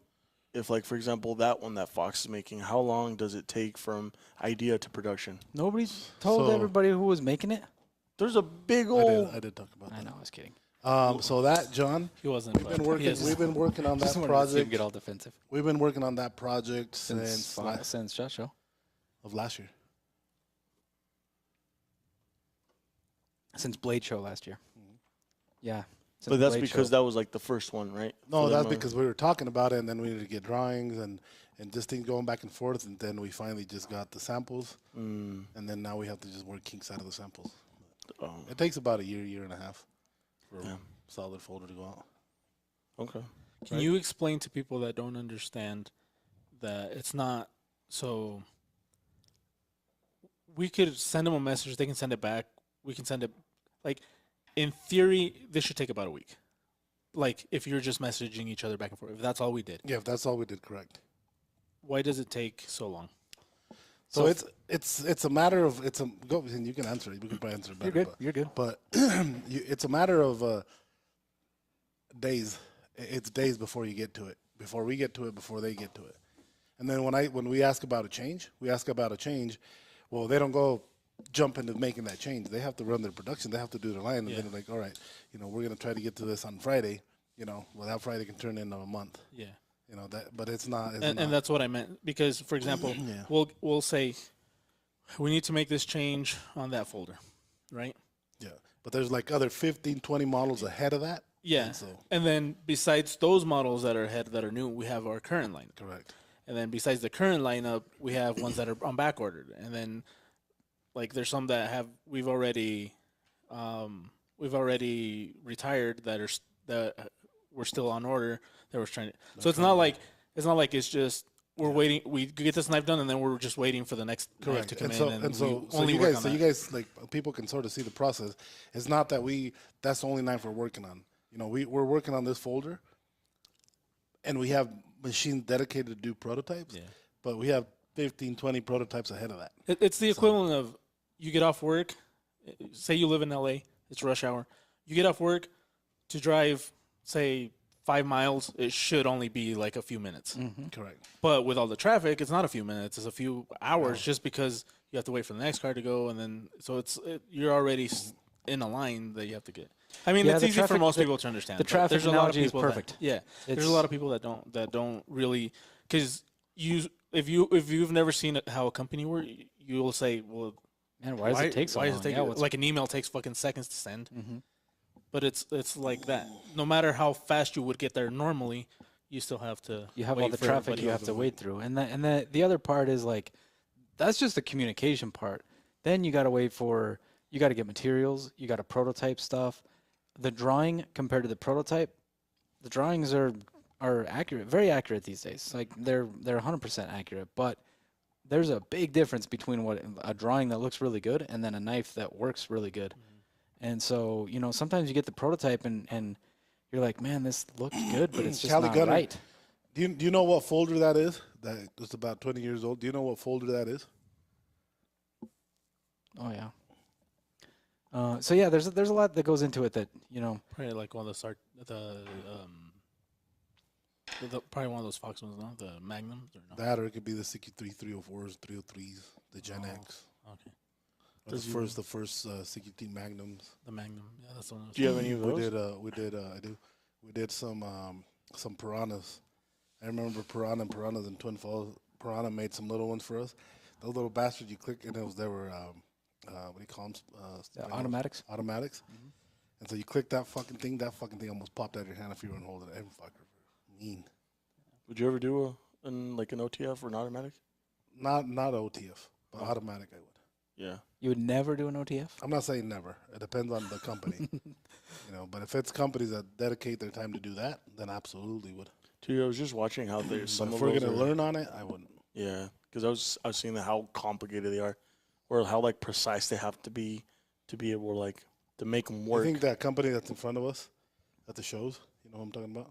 if like for example that one that Fox is making, how long does it take from idea to production? Nobody told So- everybody who was making it? There's a big I old. did talk about I that. know, I was kidding. So that, John, He wasn't. we've been working on that Just wanted to see him project. get all defensive. We've been working on that project Since since Shot Show. of last year. Since Blade Show last year. Yeah. since But that's Blade because Show. that was like the first one, right? No, For that's them, because we were talking about it, and then we needed to get drawings and just things going back and forth, and then we finally just got the samples, and then now we have to just work kinks out of the samples. Oh, It takes about a year and a half for Yeah. a solid folder to go out. okay. Can you explain to people that don't understand that it's not so? We could send them a message. They can send it back. We can send it. Like, in theory, this should take about a week. Like, if you're just messaging each other back and forth. If that's all we did. Yeah, if that's all we did, correct. Why does it take so long? So it's a matter of go and you can answer it. We can probably answer it better. You're good. But it's a matter of days. It's days before you get to it. Before we get to it, before they get to it. And then when we ask about a change, well, they don't go jump into making that change. They have to run their production. They have to do their line. And then they're like, all right, we're going to try to get to this on Friday. Well, that Friday can turn into a month. Yeah. But it's not. And that's what I meant. Because, for example, we'll say, we need to make this change on that folder, right? Yeah. But there's like other 15, 20 models ahead of that. Yeah. And then besides those models that are ahead that are new, we have our current lineup. Correct. And then besides the current lineup, we have ones that are on back ordered. And then like there's some that we've already retired that we're still on order that we're trying to. So it's not like it's just we're waiting. We get this knife done, and then we're just waiting for the next knife to come in. So you guys like people can sort of see the process. It's not that that's the only knife we're working on. We're working on this folder, and we have machines dedicated to do prototypes. Yeah. But we have 15, 20 prototypes ahead of that. It's the equivalent of you get off work. Say you live in LA. It's rush hour. You get off work to drive, say, 5 miles. It should only be like a few minutes. Mm-hmm. Correct. But with all the traffic, it's not a few minutes. It's a few hours just because you have to wait for the next car to go. And then, so you're already in a line that you have to get. I mean, it's easy for most people to understand. The traffic there's a lot of analogy is people perfect. There's a lot of people that don't really, because if you've never seen how a company works, you will say, well, man, why does it take so long? Why does it take like an email takes fucking seconds to send? Mm-hmm. But it's like that. No matter how fast you would get there normally, you still have to. You have wait all the for traffic everybody you else have to to wait through, and the other part is like, that's just the communication part. Then you got to wait for, you got to get materials, you got to prototype stuff. The drawing compared to the prototype, the drawings are accurate, very accurate these days. Like they're 100% accurate, but there's a big difference between what a drawing that looks really good and then a knife that works really good. Mm-hmm. And so, sometimes you get the prototype and you're like, man, this looks good, but it's just not Gunner, right. Do you know what folder that is? That is about 20 years old. Do you know what folder that is? Oh yeah. So yeah, there's a lot that goes into it that probably like one of probably one of those Fox ones, no? The Magnums or no? That or it could be the CQ3 304s, 303s, the Gen X. Okay. Or the first CQ3 Magnums. The Magnum, yeah, that's the one. Do you have any of those? We did some Piranhas. I remember Piranhas in Twin Falls. Piranha made some little ones for us. Those little bastards, you click and they were what do you call them? Automatics. Automatics. Mm-hmm. And so you click that fucking thing almost popped out of your hand if you weren't holding it. Every fucker, mean. Would you ever do an OTF or an automatic? Not OTF, but automatic I would. Yeah. You would never do an OTF? I'm not saying never. It depends on the company. But if it's companies that dedicate their time to do that, then absolutely would. Dude, I was just watching how there's some if of we're those gonna learn on it, I wouldn't. Yeah, because I was seeing how complicated they are, or how like precise they have to be able to make them work. I think that company that's in front of us at the shows, you know what I'm talking about?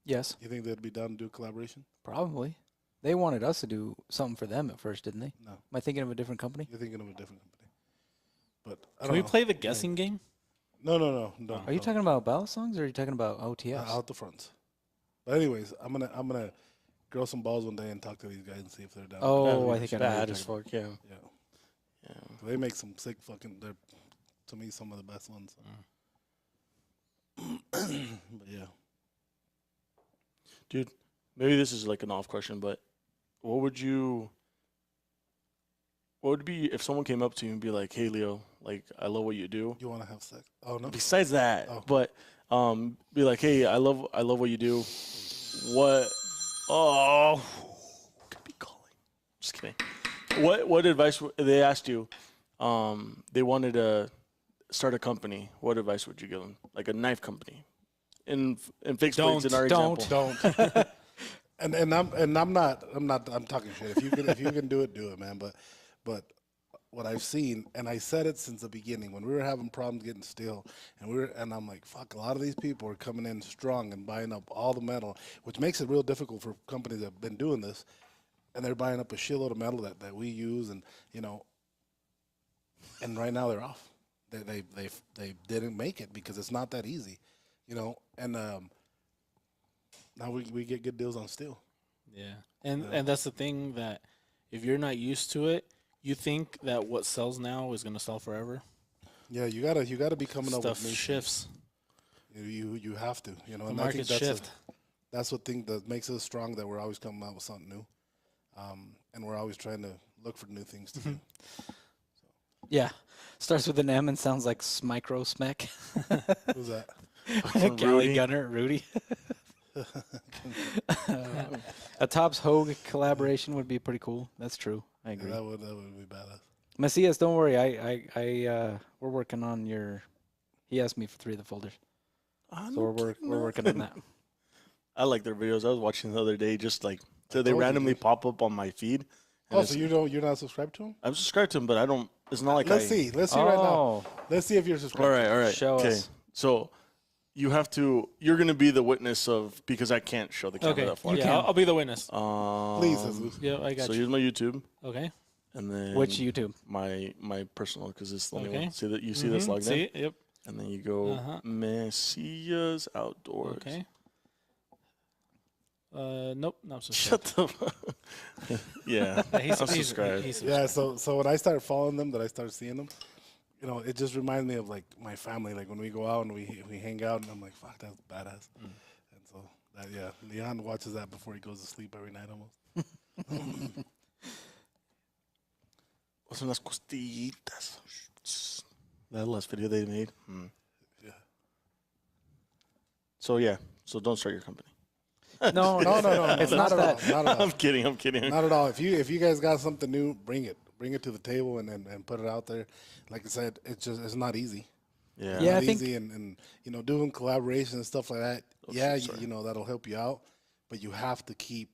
Yes. You think they'd be down to do a collaboration? Probably. They wanted us to do something for them at first, didn't they? No. Am I thinking of a different company? You're thinking of a different company. But Can we play the guessing game? No. Are you talking about ballad songs or are you talking about OTFs? Out the fronts. But anyways, I'm gonna grow some balls one day and talk to these guys and see if they're down. Oh, I think I know. Bad as fuck. Yeah. Yeah. They make some sick fucking. They're to me some of the best ones. But yeah. Dude, maybe this is like an off question, but what would be if someone came up to you and be like, "Hey, Leo, like I love what you do." You want to have sex? Oh no. Besides that, but be like, "Hey, I love what you do." What? Oh, could be calling. Just kidding. What advice they asked you? They wanted to start a company. What advice would you give them? Like a knife company, in fixed plates in our Don't. example. Don't. and I'm talking shit. If you can do it, man. But what I've seen, and I said it since the beginning when we were having problems getting steel, and I'm like, fuck, a lot of these people are coming in strong and buying up all the metal, which makes it real difficult for companies that have been doing this, and they're buying up a shitload of metal that we use, and and right now they're off. They didn't make it because it's not that easy, and now we get good deals on steel. Yeah, and that's the thing, that if you're not used to it, you think that what sells now is gonna sell forever. Yeah, you gotta be coming up Stuff with new shifts. You have to, The and I think markets shift. that's what thing that makes us strong, that we're always coming out with something new, and we're always trying to look for new things to do. Yeah. Starts with an M and sounds like Smicro Smec. Who's that? Galley Rudy. Gunner, Rudy. A Tops Hogue collaboration would be pretty cool. That's true. I agree. That would be badass. Macias, don't worry. We're working on your. He asked me for 3 of the folders, so we're working on that. I like their videos. I was watching the other day, just like so they told you, randomly dude. pop up on my feed. and Oh, it's- so you're not subscribed to him? I'm subscribed to them, but I don't. It's not like Let's see right now. Oh, Let's see if you're subscribed. All right. Show okay. us. So you have to. You're gonna be the witness of, because I can't show the camera Okay, that far. yeah, I'll be the witness. Please, Jesus. Yeah, I got So you. here's my YouTube, Okay. and then which YouTube? my personal, because it's the only Okay. one. See that you see this logged in, See? Yep. and then you go Uh-huh. Messias Outdoors. Okay. Nope, not Shut subscribed. the. fuck. Yeah, He's I'm subscribed. He's Yeah. So when I start following them, that I start seeing them, it just reminds me of like my family. Like when we go out and we hang out, and I'm like, fuck, that's badass. And so Leon watches that before he goes to sleep every night almost. What's unas costillitas? That last video they made. Yeah. So don't start your company. No, No. It's not not at that. all. Not at all. I'm kidding. Not at all. If you guys got something new, bring it to the table and put it out there. Like I said, it's not easy. Yeah. Yeah. I Not think- easy, and doing collaborations and stuff like that. Oh, Yeah, shit, sorry. that'll help you out, but you have to keep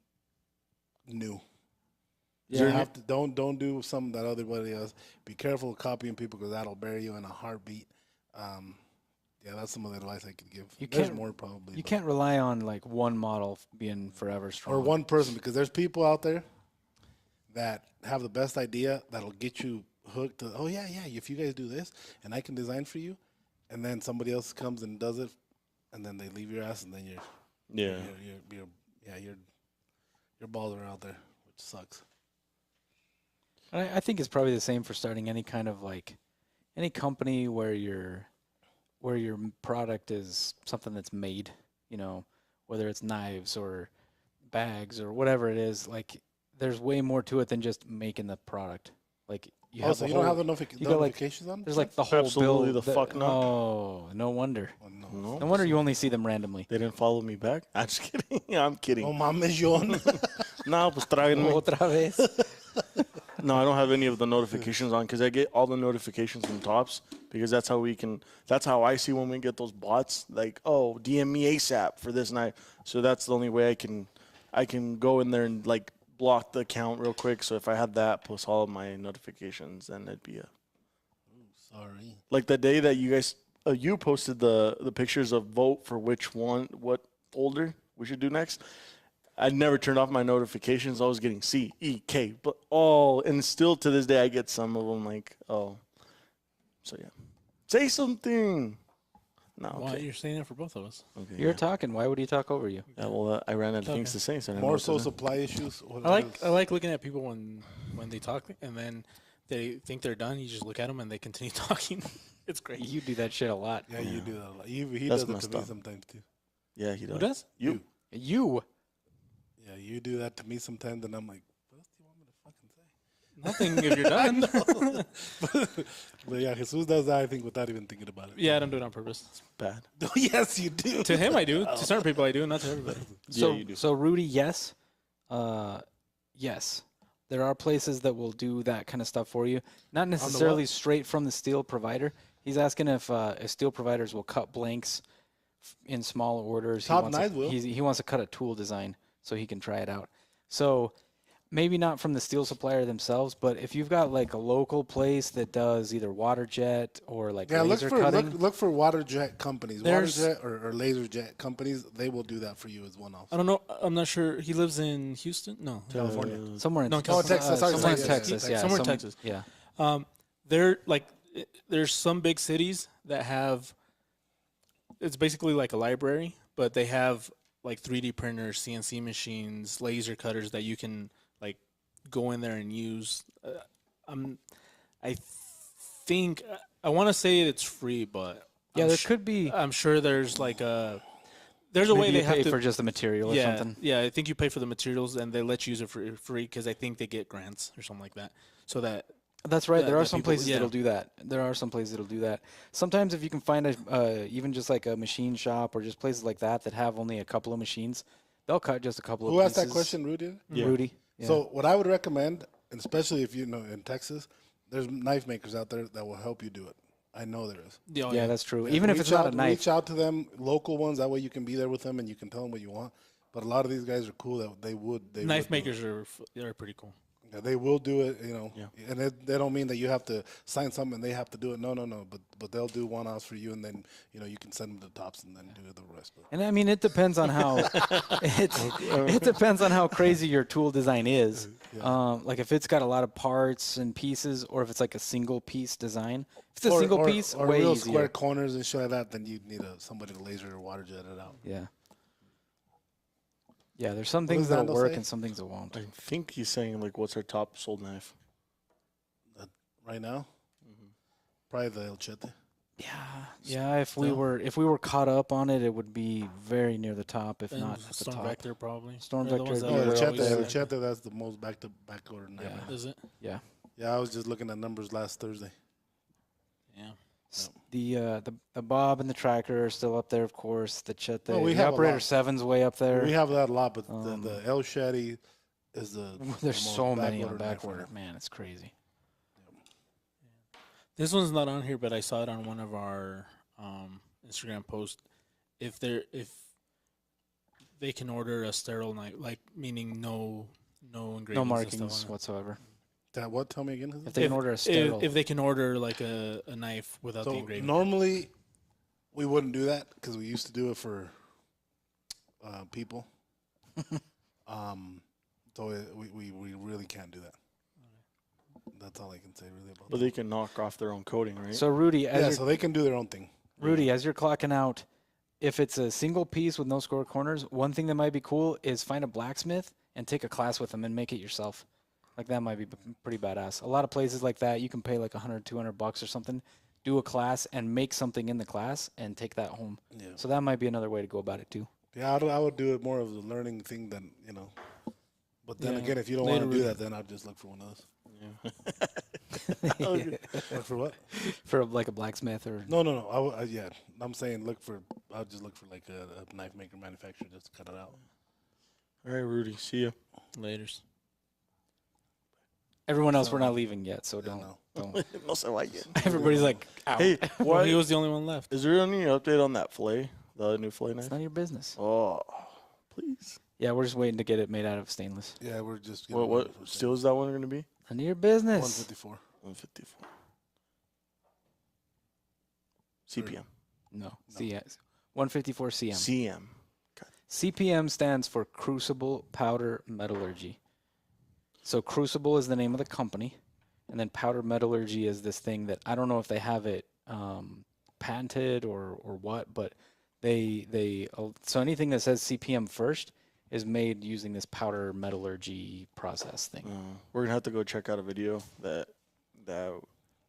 new. Yeah. You have to don't do something that everybody else. Be careful of copying people, because that'll bury you in a heartbeat. That's some of the advice I could give. You There's can't- more probably. You but- can't rely on like one model being forever strong. or one person, because there's people out there that have the best idea that'll get you hooked to, oh yeah, if you guys do this and I can design for you, and then somebody else comes and does it, and then they leave your ass, and then Yeah. your balls are out there, which sucks. I think it's probably the same for starting any kind of like any company where your product is something that's made, whether it's knives or bags or whatever it is. Like there's way more to it than just making the product. Like you have Also, the you whole, don't have the you got, like- notifications on? there's like the whole Absolutely build. the fuck not. Oh, no wonder. Oh, no. No. No wonder you only see them randomly. They didn't follow me back. I'm just kidding. I'm kidding. No mames, John. No, pues tráiganme. Otra vez. No, I don't have any of the notifications on, because I get all the notifications from Tops, because that's how I see when we get those bots, like, oh, DM me ASAP for this night. So that's the only way I can go in there and like block the account real quick. So if I had that plus all of my notifications, then it'd be Sorry. like the day that you guys you posted the pictures of vote for what folder we should do next. I never turned off my notifications. I was getting C, E, K, but and still to this day I get some of them like, oh. So yeah, say something. No, Why okay. you're saying it for both of us? Okay, You're yeah. talking. Why would he talk over you? Yeah, well, I ran out of Okay. things to say, so I didn't know More what to so say. supply issues. I like looking at people when they talk and then they think they're done. You just look at them and they continue talking. It's great. You do that shit a lot. Yeah, you do that a lot. He That's does it messed to me up. sometimes too. Yeah, he does. Who does? You. You. Yeah, you do that to me sometimes, and I'm like, what else do you want me to fucking say? Nothing if you're done. But yeah, Jesus does that, I think, without even thinking about it. Yeah, I don't do it on purpose. Bad. Yes, you do. To him, I do. To certain people, I do. Not to everybody. So, you do. so Rudy, yes, yes, there are places that will do that kind of stuff for you. Not necessarily straight from the steel provider. He's asking if steel providers will cut blanks in small orders. Top he wants knives will. he wants to cut a tool design so he can try it out. So maybe not from the steel supplier themselves, but if you've got like a local place that does either water jet or like Yeah, laser cutting, look for water jet companies. There's- Water jet or laser jet companies, they will do that for you as one off. I don't know. I'm not sure. He lives in Houston. No, California. somewhere in No, Texas, Texas, sorry, somewhere in Texas, Texas, yeah, yeah, somewhere in Texas. yeah. They're like, there's some big cities that have. It's basically like a library, but they have like 3D printers, CNC machines, laser cutters that you can like go in there and use. I think I want to say it's free, but Yeah, I'm there sh- could be. I'm sure there's like a. There's a way Maybe they you have pay to for just the material or yeah, something. yeah. I think you pay for the materials and they let you use it for free because I think they get grants or something like that. So that That's right. Yeah, There are that some people- places yeah. that'll do that. There are some places that'll do that. Sometimes if you can find a even just like a machine shop or just places like that that have only a couple of machines, they'll cut just a couple Who of asked pieces. that question, Rudy? Yeah. Rudy. Yeah. So what I would recommend, and especially if you know in Texas, there's knife makers out there that will help you do it. I know there is. yeah, that's true. Even if Reach it's not a out- knife, reach out to them, local ones. That way you can be there with them and you can tell them what you want. But a lot of these guys are cool. That they would. knife would do makers are pretty cool. it. Yeah, they will do it. You know, Yeah. and they don't mean that you have to sign something and they have to do it. No. But they'll do one-offs for you, and then you can send them the tops and then do the rest. But and I mean it depends on how it depends on how crazy your tool design is. Like if it's got a lot of parts and pieces, or if it's like a single piece design. If it's a single piece, or way real easier. square corners and shit like that, then you need somebody to laser or water jet it out. Yeah. Yeah, there's some does things that'll Nando work say? and some things that won't. I think he's saying like, what's our top sold knife? Right now, probably the El Chete. Yeah. If we were caught up on it, it would be very near the top, if And not at the Storm top. Vector probably. Storm They're the Vector ones would that be Oh, are El always Chete, always- El Chete, that's the most back order knife. Yeah. Is it? Yeah. Yeah, I was just looking at numbers last Thursday. Yeah. The Bob and the Tracker are still up there, of course. The Chet, Oh, we the have a Operator lot. 7's way up there. We have that a lot, but Um, the El Chete is the There's the most so many on order back knife order. right now. Man, it's crazy. This one's not on here, but I saw it on one of our Instagram posts. If they can order a sterile knife, like meaning no engravings, No and markings stuff on it. whatsoever. That what? Tell me again. If they can order a sterile. If they can order like a knife without the So engraving. normally we wouldn't do that because we used to do it for people. So we really can't do that. That's all I can say really about But that. they can knock off their own coating, right? So Rudy, Yeah, as so they can do their own thing. you're clocking out, if it's a single piece with no score corners, one thing that might be cool is find a blacksmith and take a class with them and make it yourself. Like that might be pretty badass. A lot of places like that, you can pay like $100, $200 or something, do a class and make something in the class and take that home. Yeah. So that might be another way to go about it too. Yeah, I would do it more of a learning thing than But then Yeah. again, if you don't Later want to do we- that, then I'd just look for one of those. Yeah. Look for what? For like a blacksmith or No. Yeah, I'm saying I'll just look for like a knife maker manufacturer just to cut it out. All right, Rudy. See ya. Laters. everyone else. We're not leaving yet, so Yeah, don't. no. Don't. No se vayan. Everybody's like, out. Hey, Well, what? he was the only one left. Is there any update on that fillet? The new fillet It's knife? none of your business. Oh, please. Yeah, we're just waiting to get it made out of stainless. Yeah, we're just. What steel is that one going to be? None of your business. 154. 154. CPM. No, CS. 154 CM. CM. CPM stands for Crucible Powder Metallurgy. So Crucible is the name of the company, and then Powder Metallurgy is this thing that I don't know if they have it patented or what, but so anything that says CPM first is made using this powder metallurgy process thing. We're going to have to go check out a video that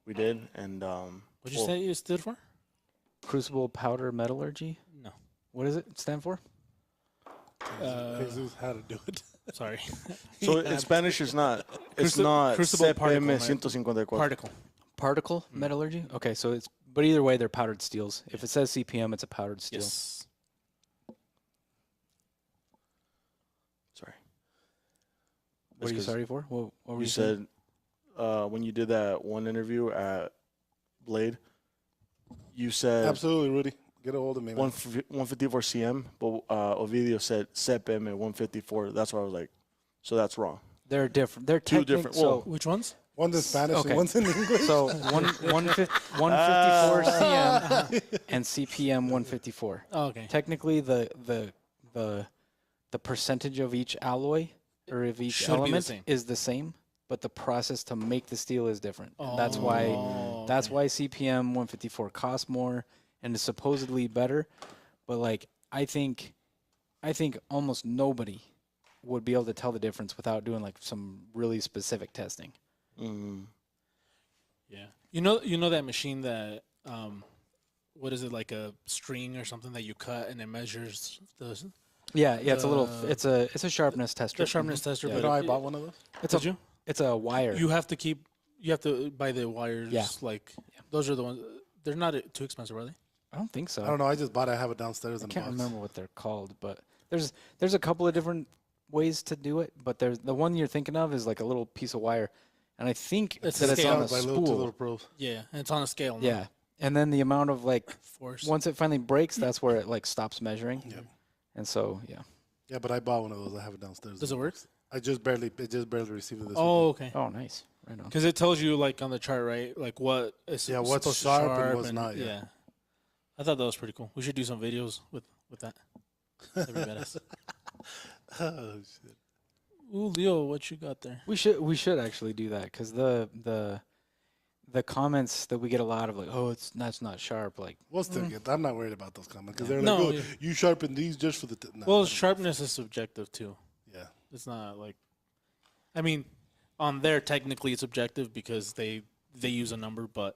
we did. And What'd you say you stood for? Crucible Powder Metallurgy? No. What does it stand for? Jesus, how to do it. Sorry. So in Spanish, it's not. It's not Crucible particle, CPM right? 154. Particle. Particle metallurgy? Okay, so but either way, they're powdered steels. If it says CPM, it's a powdered steel. Yes. Sorry. What are you That's 'cause sorry for? What were You saying? said when you did that one interview at Blade, you said Absolutely, Rudy. Get a hold of me. Man. 154 cm, but Ovidio said CPM at 154. That's why I was like, so that's wrong. They're different. They're Two technic- different- So, well, Which ones? One's in Spanish Okay. and one's in English. so 154 cm and CPM 154. Oh, okay. Technically, the percentage of each alloy or of each Should be the element same. is the same, but the process to make the steel is different. And that's why okay. CPM 154 costs more and is supposedly better. But like I think almost nobody would be able to tell the difference without doing like some really specific testing. Yeah. You know that machine that what is it, like a string or something that you cut and it measures the Yeah, it's a little it's a sharpness tester. the sharpness tester? You But know, I bought one of those. It's a wire. You have to buy the wires. Yeah. Like those are the ones. They're not too expensive, are they? I don't think so. I don't know. I just bought it. I have it downstairs in I the can't box. remember what they're called, but there's a couple of different ways to do it, but there's the one you're thinking of is like a little piece of wire, and I think It's that a it's scale on a By two spool. little pros. Yeah, and it's on a scale. No? Yeah, and then the amount of like Force. once it finally breaks, that's where it like stops measuring. Yep. And so yeah. Yeah, but I bought one of those. I have it downstairs. Does it work? It just barely received it this Oh, weekend. okay. Oh, nice. Right on. Because it tells you like on the chart, right? Like what is Yeah, what's supposed to sharp and what's not, yeah. Yeah. I thought that was pretty cool. We should do some videos with that. That'd be badass. Oh, shit. Ooh, Leo, what you got there? We should actually do that because the comments that we get a lot of like, oh, that's not sharp. Like, We'll still get. I'm not worried about those comments because they're No, like, oh, yeah. you sharpen these just for the. No, Well, no. sharpness is subjective too. Yeah. It's not like, I mean, on there technically it's subjective because they use a number, but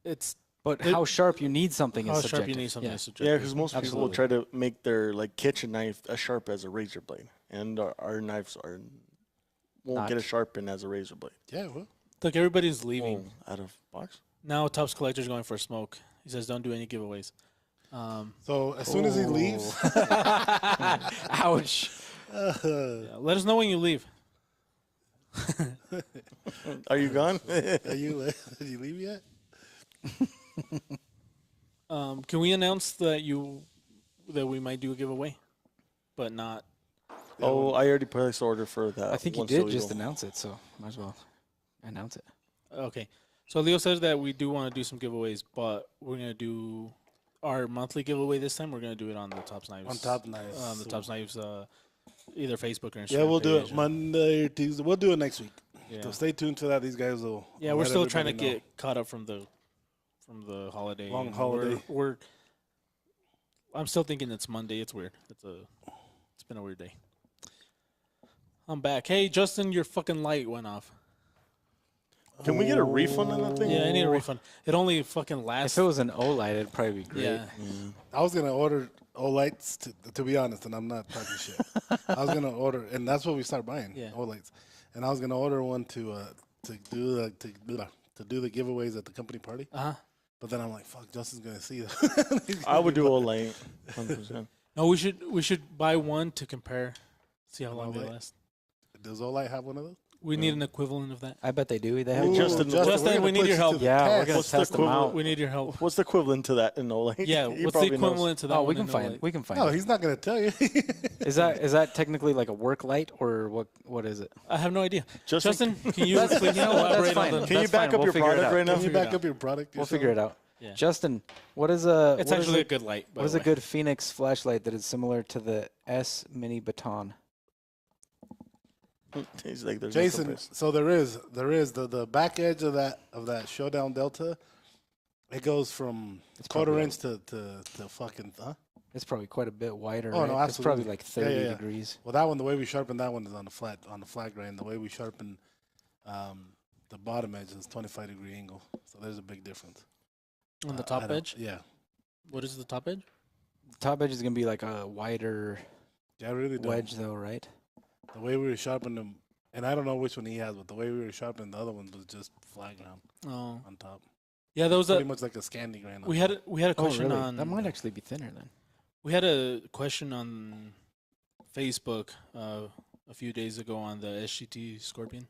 it's but It- how sharp you need something how is subjective. sharp you need something Yeah. is subjective. Yeah, because most people will Absolutely. try to make their like kitchen knife as sharp as a razor blade, and our knives won't Not. get as sharpened as a razor blade. Yeah. Well, Look, everybody's leaving. Out of box. Now Topps Collector's going for a smoke. He says don't do any giveaways. so as soon as he leaves, Ouch. Yeah, let us know when you leave. Are you gone? are you did you leave yet? Can we announce that we might do a giveaway, but not? Oh, I already placed order for that. I think you one did Silio. just announce it, so might as well announce it. Okay. So Leo says that we do want to do some giveaways, but we're gonna do our monthly giveaway this time. We're gonna do it on the Topps Knives. On Top Knives. On the Topps Knives, either Facebook or Instagram. Yeah, we'll do page. it Monday or Tuesday. We'll do it next week. Yeah. So stay tuned to that. These guys will. Yeah, we're still trying to get caught up from the holiday. Long and holiday. We're I'm still thinking it's Monday. It's weird. It's been a weird day. I'm back. Hey, Justin, your fucking light went off. Can we get a refund on that thing? Yeah, I need a refund. It only fucking lasts. If it was an OLED, it'd probably be great. yeah. I was gonna order OLEDs to be honest, and I'm not talking shit. I was gonna order, and that's what we start buying. Yeah. OLEDs, and I was gonna order one to do the giveaways at the company party. Uh-huh. But then I'm like, fuck, Justin's gonna see that. I would do a lane. 100%. No, we should buy one to compare. See how long they OLED? last. Does OLED have one of those? We need an equivalent of that. I bet they do. They have Ooh, one. Justin, we're Justin, gonna we need put your you help. to the Yeah, we're test. gonna What's the test them equivalent? out. We need your help. What's the equivalent to that in OLED? Yeah, He what's the probably knows. equivalent to that? Oh, we one can in find. OLED? We can find. No, it. he's not gonna tell you. Is that technically like a work light or what is it? I have no idea. Justin, Justin, can you That's- please you know what, that's elaborate fine. on the? Can you That's back fine. up your We'll figure it product out. right now? Can you figure it back out. up your product? We'll yourself? figure it out. Yeah. Justin, what is a It's what is actually a, a good light. By what is the a way. good Phoenix flashlight that is similar to the S Mini Baton? He's like, there's no Jason, comparison. so there is the back edge of that Showdown Delta. It goes from It's quarter probably- inch to fucking It's probably quite a bit wider. Oh, right? no, It's probably absolutely. like Yeah, 30 yeah, yeah. degrees. Well, that one, the way we sharpen that one is on the flat grain. The way we sharpen the bottom edge is 25-degree angle. So there's a big difference. on the I top don't- edge. Yeah. What is the top edge? The top edge is gonna be like a wider Yeah, I really do. wedge, though, right? The way we were sharpening them, and I don't know which one he has, but the way we were sharpening the other one was just flat ground Oh, on top. yeah. There was Pretty a much like a Scandi grain. on we top. had a question oh, really? on That might actually be thinner then. we had a question on Facebook a few days ago on the SGT Scorpion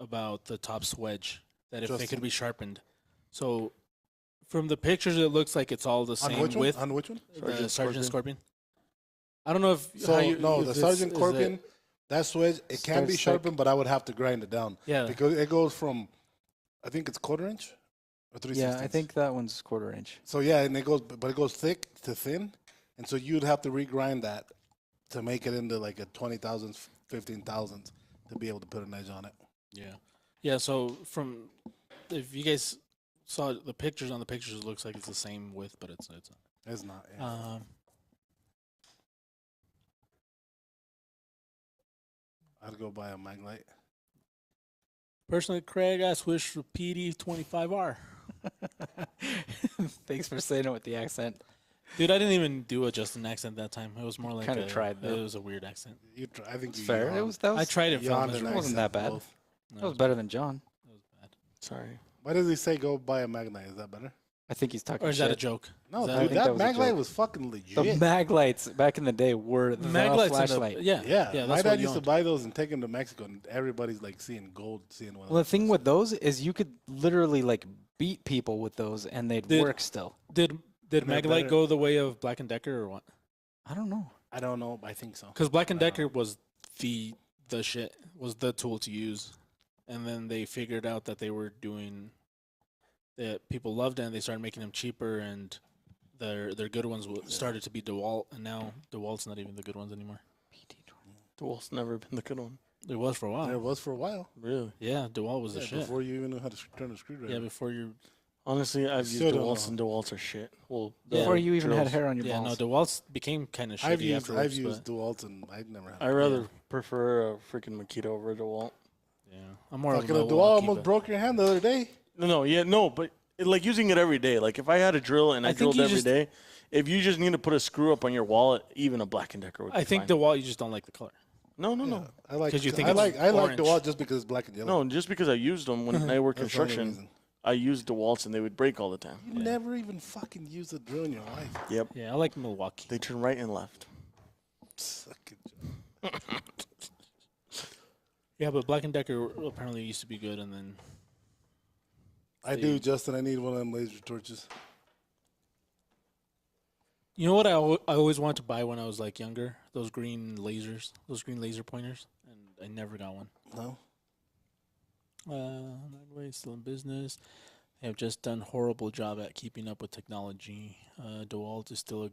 about the top wedge that if it Justin. could be sharpened. So From the pictures, it looks like it's all the On same which one? width. On which one? The Sergeant Scorpion. I don't know if So how you, no, if the it's- Sergeant is Scorpion, it- that switch it can be Starts sharpened, but I would have to grind it down yeah, because it goes from, I think it's 1/4 inch or 3/16. Yeah, I think that one's 1/4 inch. So yeah, and it goes, but it goes thick to thin, and so you'd have to regrind that to make it into like a 20,000, 15,000 to be able to put an edge on it. yeah. So from if you guys saw the pictures on the pictures, it looks like it's the same width, but it's It's not. Yeah. I'd go buy a Maglite. Personally, Craig, I switched to PD 25R. Thanks for saying it with the accent. Dude, I didn't even do a Justin accent that time. It was more like Kinda tried, though. It was a weird accent. I think It's you fair. yawned. That I was tried it. You Felt yawned an miserable. wasn't accent that bad. both. No, that was better than John. That was bad. Sorry. Why does he say go buy a Maglite? Is that better? I think he's talking Or is shit. that a joke? No, Is that- I dude, think that that was a Maglite joke. was fucking legit. The mag lights back in the day were the Maglights flashlight. yeah, yeah, yeah. my That's dad what used to you buy those and take them to Mexico, and everybody's like seeing gold, seeing one. Well, the thing with those is you could literally like beat people with those and they'd Did- work still. Did They're Maglite better. go the way of Black and Decker or what? I don't know. I don't know, but I think so. Because Black and Wow. Decker was the shit, was the tool to use, and then they figured out that they were doing that people loved it, and they started making them cheaper, and their good ones started to be DeWalt, and now DeWalt's not even the good ones anymore. DeWalt's never been the good one. It was for a while. There was for a while. Really? Yeah, DeWalt was the Yeah, shit. before you even knew how to turn a screwdriver. Yeah, before you. Honestly, I've used Still don't DeWalt's know. and DeWalt's are shit. Well, Yeah. Before you even had drills. hair on your Yeah, no, balls. DeWalt's became kind of shitty I've used afterwards. but- DeWalt and I've never had. I rather prefer a freaking Makita over a DeWalt. Yeah, I'm more Fucking of a a DeWalt Milwaukee, almost but- broke your hand the other day. No, but like using it every day. Like if I had a drill and I, I think drilled you every just- day, if you just need to put a screw up on your wallet, even a Black & Decker would be I think fine. DeWalt, you just don't like the color. No. I like. 'Cause you think I it's like orange. DeWalt just because it's black and yellow. No, just because I used them when I worked That's the only construction, reason. I used DeWalt's and they would break all the time. You never even fucking used a drill in your life. Yep. Yeah, I like Milwaukee. They turn right and left. Suck it. Yeah, but Black and Decker apparently used to be good, and then I do, Justin. I need one of them laser torches. you know what I always wanted to buy when I was like younger? Those green lasers, those green laser pointers, and I never got one. No. Nightway still in business. They have just done horrible job at keeping up with technology. DeWalt is still a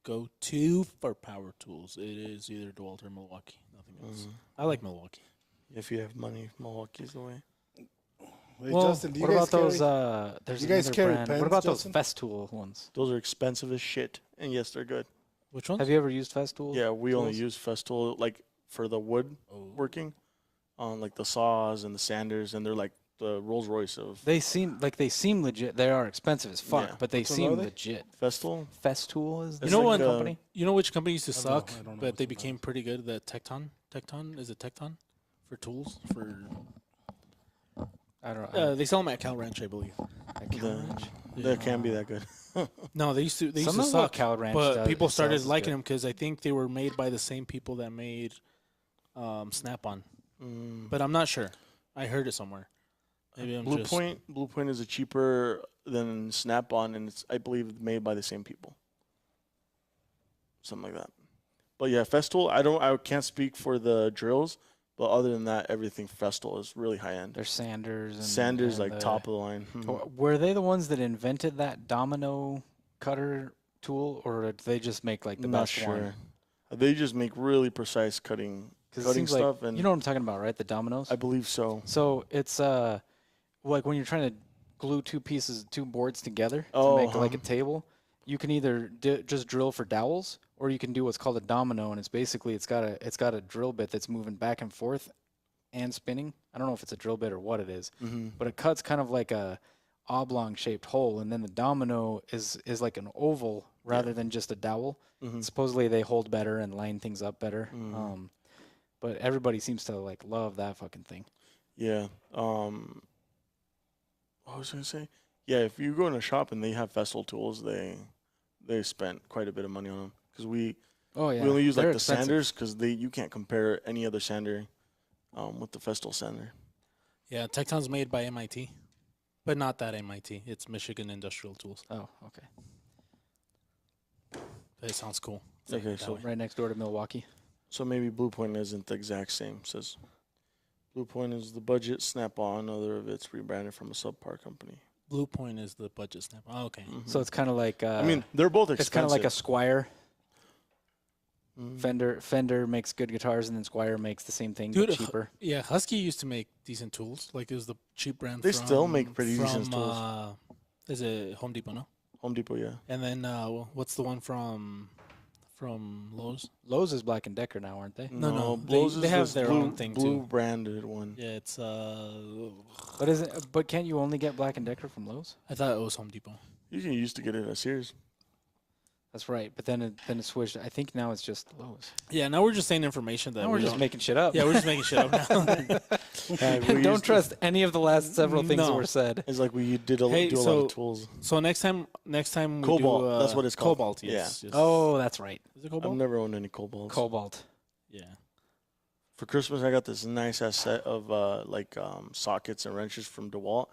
go-to for power tools. It is either DeWalt or Milwaukee. Nothing else. I like Milwaukee. If you have money, Milwaukee's the way. Wait, Well, Justin, do you what guys about those? carry- There's you guys another carry brand. pens, What about Justin? those Festool ones? Those are expensive as shit, and yes, they're good. Which ones? Have you ever used Festool? Yeah, we only tools? use Festool like for the wood working on like the saws and the sanders, and they're like the Rolls Royce of They seem legit. They are expensive as fuck, Yeah. but they Which one seem are they? legit. Festool. Festool is the You know name what, of the company. You know which company used to I don't know. suck, I don't know but which they one that became is. pretty good? The Tecton. Tecton is it Tecton for tools for? I don't know. They sell them at Cal Ranch, I believe. That can't be that good. No, they used to. They used Some to of what suck. Cal Ranch But does- people sells started is liking good. them because I think they were made by the same people that made Snap-on. But I'm not sure. I heard it somewhere. Maybe I'm Blue just. Point. Blue Point is a cheaper than Snap-on, and it's I believe made by the same people. Something like that. But yeah, Festool. I can't speak for the drills, but other than that, everything Festool is really high end. They're Sanders. And, Sanders and like top of the line. Were they the ones that invented that domino cutter tool, or did they just make like the Not best sure. one? They just make really precise cutting Because stuff, and you know what I'm talking about, right? The dominoes. I believe so. So it's like when you're trying to glue two boards together Oh, to make like a table. You can either just drill for dowels, or you can do what's called a domino, and it's basically it's got a drill bit that's moving back and forth and spinning. I don't know if it's a drill bit or what it is, but it cuts kind of like a oblong shaped hole, and then the domino is like an oval rather than just a dowel. Supposedly they hold better and line things up better. But everybody seems to like love that fucking thing. Yeah. What was I gonna say? Yeah, if you go in a shop and they have Festool tools, they spent quite a bit of money on them because we only use like They're the expensive. sanders because you can't compare any other sander with the Festool sander. Yeah, Tecton's made by MIT. but not that MIT. It's Michigan Industrial Tools. Oh, okay. But it sounds cool. Okay, That so way. Right next door to Milwaukee. So maybe Blue Point isn't the exact same. It says Blue Point is the budget Snap-on. Other of it's rebranded from a subpar company. Blue Point is the budget snap. Oh, okay. So it's kind of like. I mean, they're both expensive. it's kind of like a Squire. Mhm. Fender makes good guitars, and then Squire makes the same thing Dude, but cheaper. Yeah, Husky used to make decent tools. Like it was the cheap brand. They from, still make pretty from, decent tools. Is it Home Depot? No. Home Depot, yeah. And then what's the one from Lowe's? Lowe's is Black and Decker now, aren't they? No, Lowe's they is have this their blue, own thing, blue too. branded one. Yeah, it's But is it? But can't you only get Black and Decker from Lowe's? I thought it was Home Depot. You can used to get it at Sears. That's right. But then it switched. I think now it's just Lowe's. Yeah, now we're just saying information that Now we're we just don't. making shit up. Yeah, we're just making shit up now. We Don't used to- trust any of the last several things that No. were said. It's like we did a, Hey, do a lot so- of tools. So next time we Cobalt, do, that's what it's called. Cobalt, yes. yes. Oh, that's right. Is it I've Cobalt? never owned any Cobalt. Cobalt. Yeah. For Christmas, I got this nice ass set of sockets and wrenches from DeWalt.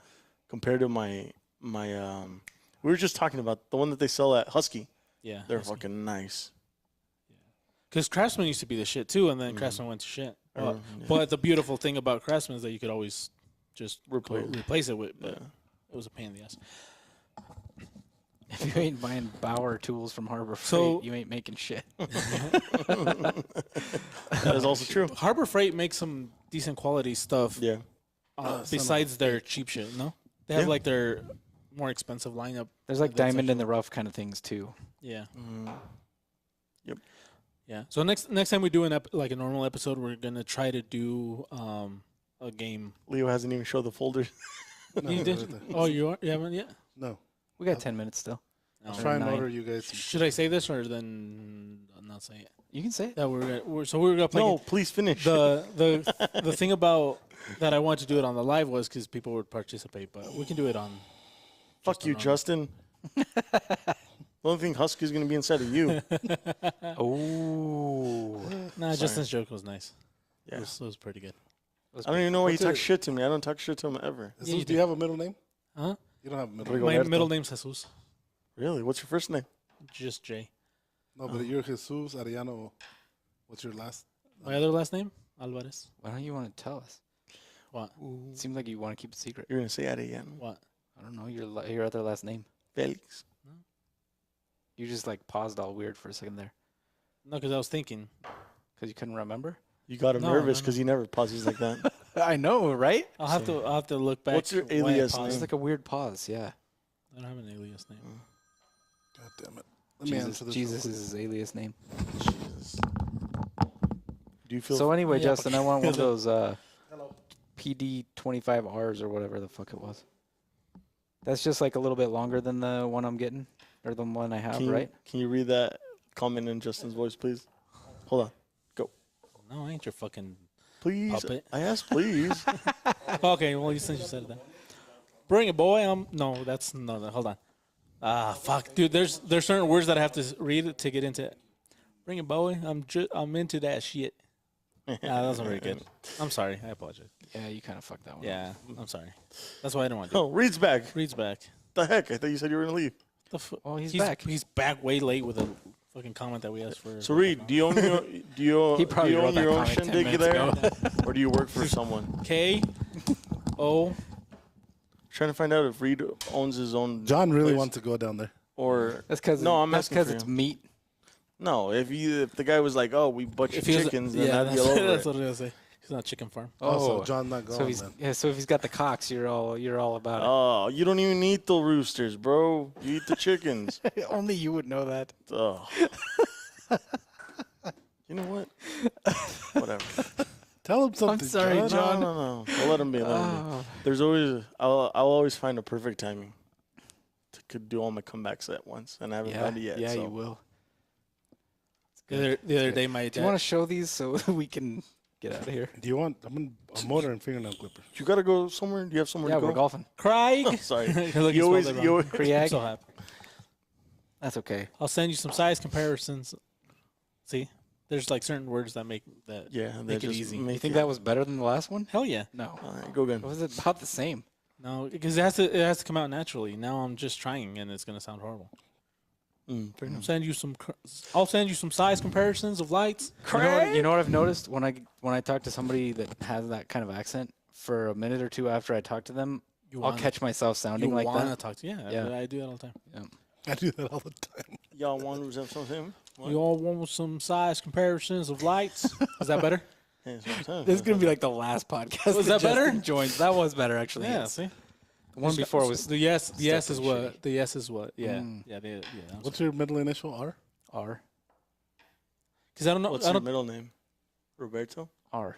Compared to my we were just talking about the one that they sell at Husky. Yeah. They're fucking nice. Because Craftsman used to be the shit too, and then Craftsman went to shit. Yeah. But the beautiful thing about Craftsman is that you could always just Replace. it with. But Yeah. it was a pain in the ass. If you ain't buying Bauer tools from Harbor Freight, So- you ain't making shit. That is also true. Harbor Freight makes some decent quality stuff. Yeah. Besides their cheap shit, no? They have Yeah. like their more expensive lineup. There's like That's diamond in the rough kind of things too. Yeah. Mm. Yeah. So next time we do like a normal episode, we're gonna try to do a game. Leo hasn't even showed the folder. No, You did? right there. Oh, you haven't yet? No. We got 10 minutes still. No. Try and 9. order you guys. Should I say this or then not say it? You can say it. Yeah, we're gonna play. No, please finish. The thing about that I wanted to do it on the live was because people would participate, but we can do it on. Fuck you, Justin. The only thing Husky's gonna be inside of you. Oh. Nah, Justin's joke was nice. Yeah. It was pretty good. I don't even know why he What's talks it? shit to me. I don't talk shit to him ever. Jesus, Yeah, you do you have a middle name? Huh? You don't have a middle Rigo. name. My Roberto. middle name's Jesus. Really? What's your first name? Just Jay. No, but you're Jesus Arellano. What's your last? My other last name Alvarez. Why don't you want to tell us? What? It seems like you want to keep it secret. You're gonna say Arellano. What? I don't know your other last name. Felix. You just like paused all weird for a second there No, because I was thinking. because you couldn't remember. You got him No, nervous no, because he never pauses like that. I know, right? I'll have to look back. What's your why I alias paused. It's name? like a weird pause. Yeah. I don't have an alias name. God damn it. Let me answer this. Jesus real is his alias name. Jesus. Do you feel? So anyway, Yeah. Justin, I want one of those PD 25Rs or whatever the fuck it was. That's just like a little bit longer than the one I'm getting or the one I have, can you, right? Can you read that comment in Justin's voice, please? Hold on. No, I ain't your fucking. Please. Puppet. I asked, please. Okay, well, since you said that. Bring it, boy. No, that's no. Hold on. Ah, fuck, dude. There's certain words that I have to read to get into it. Bring it, boy. I'm into that shit. Nah, that wasn't very good. I'm sorry. I apologize. Yeah, you kind of fucked that one. up. Yeah, I'm sorry. That's why I don't want to. Oh, Reed's back. Reed's back. The heck? I thought you said you were gonna leave. Oh, he's back. He's back way late with a fucking comment that we asked for. So Reed, do you own your He probably do you wrote own that your own comment 10 shindig minutes there, ago. or do you work for someone? K-O. Trying to find out if Reed owns his own. John really place, wants to go down there. Or That's because No, I'm that's asking for because it's you. meat. no, if the guy was like, "Oh, we butcher If he was, chickens," then yeah, I'd be that's, all over that's it. what I was gonna say. He's not chicken farm. Also, John not going, so man. so if he's got the cocks, you're all about Oh, you don't even eat the roosters, bro. You eat the chickens. it. Only you would know that. Oh. You know what? Whatever. Tell him something. sorry, John. John. No. I'll let him be. Let him be. Oh. There's always I'll always find a perfect timing to could do all my comebacks at once, and I haven't Yeah, found it yet. yeah, so. you will. The other day, my Do you want to show these so we can get out of here? Do you want a motor and fingernail clipper? You gotta go somewhere. Do you have somewhere Yeah, to we're go? golfing. Craig. Sorry. Look, You you always- always, you always- I'm Krieg. so happy. That's okay. I'll send you some size comparisons. See, there's like certain words that make that Yeah, make that it just easy. make You think it- that was better than the last one? Hell yeah. No. All right, go again. It was about the same. No, because it has to come out naturally. Now I'm just trying, and it's gonna sound horrible. Fair enough. I'll send you some size comparisons of lights. You know what I've noticed when I talk to somebody that has that kind of accent for a minute or two after I talk to them, I'll catch myself sounding like wanna that. talk to Yeah. I do that all the time. I do that all the time. Y'all want to have something? What? You all want some size comparisons of lights? Is that better? Yeah, that's what I'm saying. This is gonna be like the last podcast. Was that better? Justin joins. That was better actually. Yeah. yes. See, The one before was the yes. The yes is Stephanie what. Shitty. The yes is what. Yeah. Mm. Yeah. Yeah. What's your middle initial? R? R. Because I don't know. What's I your don't. middle name? Roberto? R.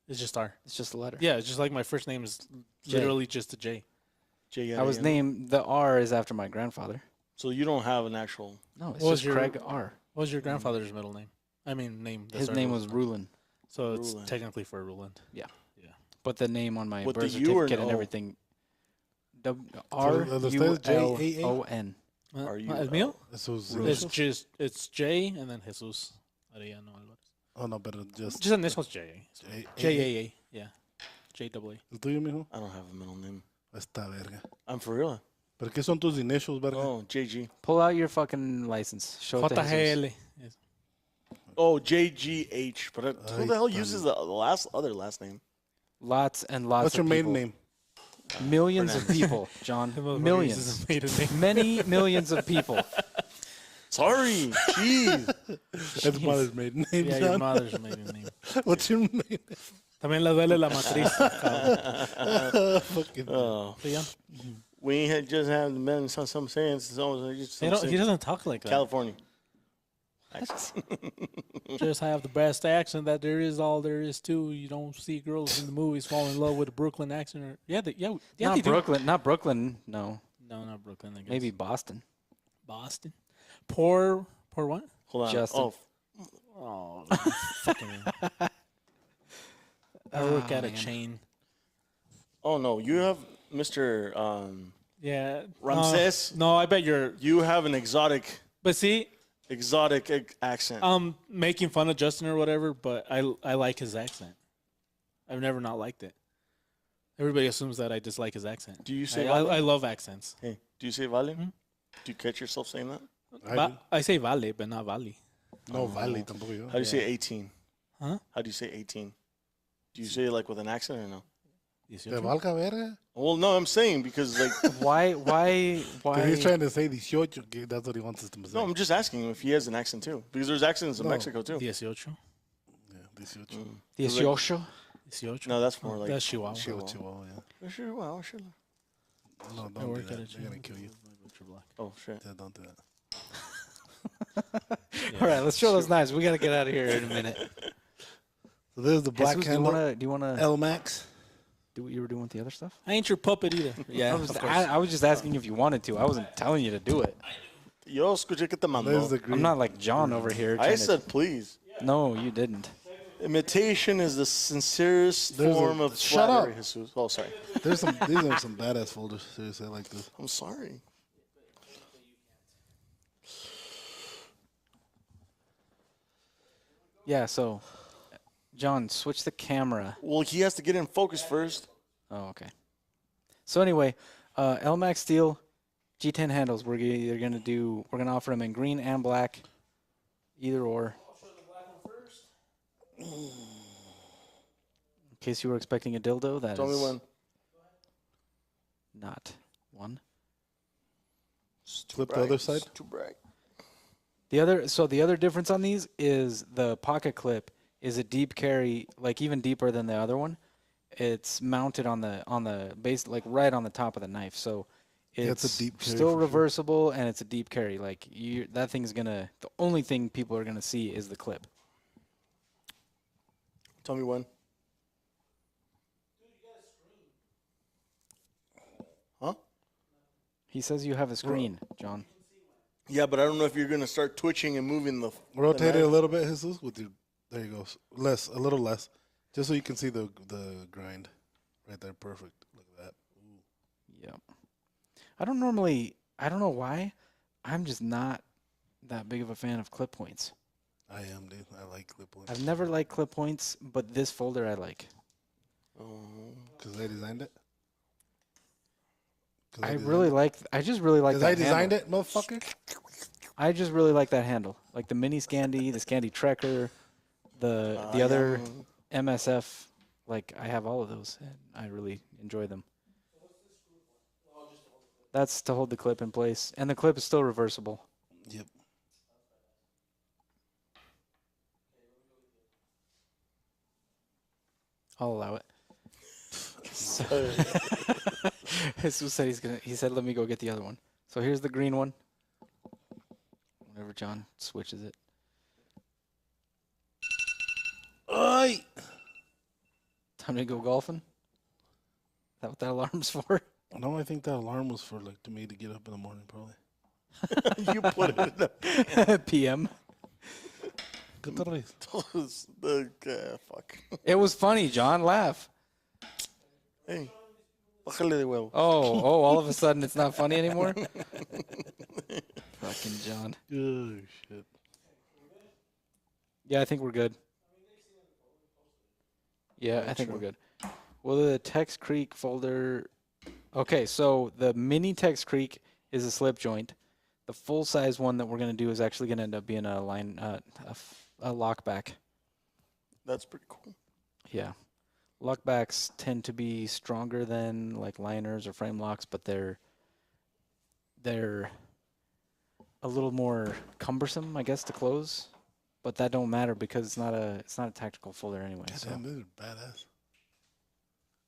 It's just R. It's just a letter. Yeah. It's just like my first name is literally just a J. J. I was named. The R is after my grandfather. So you don't have an actual. No, it's What was just your- Craig R. What was your grandfather's middle name? I mean, name. that His started name with- was Rulin, So it's Ruland. technically for Ruland. but the name on my With the birth U or certificate an and O? everything. R the U states L J-A-A? O N. Are you, ¿El mío? Eso es It's initials? just J and then Jesus Arellano Alvarez. Oh, no, but just Just initials J. J- J-A-A. Yeah. J-A-A. ¿El tuyo, mijo? I don't have a middle name. Esta verga. I'm for real. ¿Pero qué son tus initials, verga? Oh, JG. Pull out your fucking license. Show it to Jesus. JGL. Yes. Oh, JGH. But who the hell Ay, uses the other last name? Lots and lots What's your of maiden people. name? Millions of people, John. Millions. Many millions of people. Sorry. Jeez. That's mother's maiden name, Yeah, your John. mother's maiden name. What's your maiden También le duele la matriz. cabrón. Fucking Oh, Sí, ya. we had just had men some saying it's almost just He doesn't talk like that. California. Just have the best accent that there is. All there is to. You don't see girls in the movies fall in love with a Brooklyn accent. Or yeah, they Not do. Brooklyn. Not Brooklyn. No. No, not Brooklyn. I guess. Maybe Boston. Boston. Poor what? Hold on. Justin. Oh, Oh, fucking. I work at a man. chain. oh no, you have Mr. Yeah. Ramses? No, I bet you're. You have an exotic But see, accent. making fun of Justin or whatever, but I like his accent. I've never not liked it. Everybody assumes that I dislike his accent. Do you say I vale? love accents. Hey, do you say vale? Hmm? Do you catch yourself saying that? I say vale, but not vale. No, Valley tampoco yo. How do you say 18? Huh? How do you say 18? Do you say it like with an accent or no? Te valga verga. Well, no, I'm saying because like Why? Because he's trying to say 18. Okay, that's what he wants us to say. no, I'm just asking him if he has an accent too because there's accents in No. Mexico too. 18. Yeah, 18. Dieciocho? 18. No, that's more like That's Chihuahua. Chihuahua, yeah. Sure, wow, sure. No, I don't do work that. at a They're going chain. to kill you. Oh shit. Yeah, don't do that. All right, let's show those knives. We got to get out of here in a minute. So there's the black Jesus, candle. do you wanna L Max. do what you were doing with the other stuff? I ain't your puppet either. Yeah, I was just asking if you wanted to. I wasn't telling you to do it. Yo, escuché que te There's mandó. the green. I'm not like John over here. I trying said please. no, you didn't. Imitation is the sincerest There's a- form of shut flattery, up. Jesus. Oh, sorry. These are some badass folders. Seriously, I like this. I'm sorry. Yeah, so John, switch the camera. Well, he has to get in focus first. Oh, okay. So anyway, LMAX Steel G10 handles. We're either gonna offer them in green and black, either or. In case you were expecting a dildo, that Tell me is when. not one. Flip the other side. It's too bright. The other difference on these is the pocket clip is a deep carry, like even deeper than the other one. It's mounted on the base, like right on the top of the knife. So Yeah, it's it's a deep carry still for sure. reversible and it's a deep carry. Like that thing's the only thing people are gonna see is the clip. Tell me when. Huh? He says you have a screen, John. Yeah, but I don't know if you're gonna start twitching and moving the. Rotate the it a knife. little bit, Jesus. With your, there you go. A little less, just so you can see the grind, right there. Perfect. Look at that. Yep. I don't know why. I'm just not that big of a fan of clip points. I am, dude. I like clip points. I've never liked clip points, but this folder I like. Oh, Because I designed it. I just really like Because that I designed handle. it, motherfucker. I just really like that handle. Like the mini Scandi, the Scandi Trekker, the other MSF. Like I have all of those, and I really enjoy them. That's to hold the clip in place, and the clip is still reversible. Yep. I'll allow it. So, Jesus said he said, let me go get the other one. So here's the green one. Whenever John switches it. Oi! Time to go golfing? Is that what that alarm's for? No, I think that alarm was for like to me to get up in the morning, probably. You put it in the PM. ¿Qué te ríes? fuck. It was funny, John. Laugh. Hey, bájale de huevo. Oh, all of a sudden it's not funny anymore? Fucking John. Oh, shit. Yeah, I think we're good. Yeah, I think we're good. Well, the Tex Creek folder. Okay, so the mini Tex Creek is a slip joint. The full size one that we're gonna do is actually gonna end up being a line, a lockback. That's pretty cool. Yeah, lockbacks tend to be stronger than like liners or frame locks, but they're a little more cumbersome, I guess, to close. But that don't matter because it's not a tactical folder anyway. God So damn, this is badass.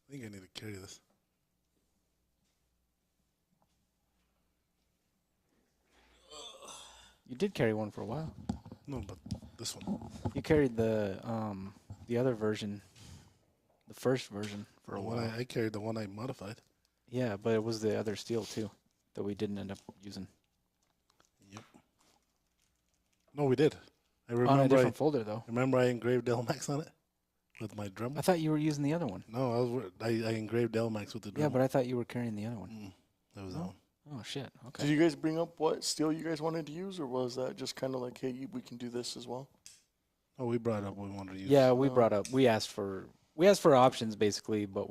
I think I need to carry this. you did carry one for a while. No, but this one. You carried the other version, the first version for The a one while. I carried the one I modified. Yeah, but it was the other steel too that we didn't end up using Yep. No, we did. I on a remember. different folder though. Remember, I engraved Delmax on it with my Dremel. I thought you were using the other one. No, I engraved Delmax with the Dremel. Yeah, but I thought you were carrying the other one. That was that one. Oh shit. Did Okay. you guys bring up what steel you guys wanted to use, or was that just kind of like, hey, we can do this as well? Oh, we brought up what we wanted to use. Yeah, we asked for options basically, but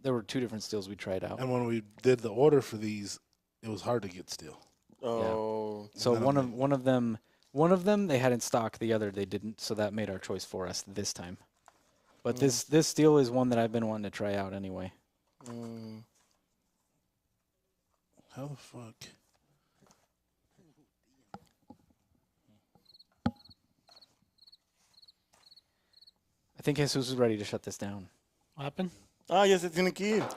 there were two different steels we tried out. And when we did the order for these, it was hard to get steel. Oh, So None of one of them they had in stock, the other they didn't, so that made our choice for us this time. But this steel is one that I've been wanting to try out anyway. How the fuck? I think Jesus is ready to shut this down. What happened? ya se tiene que ir.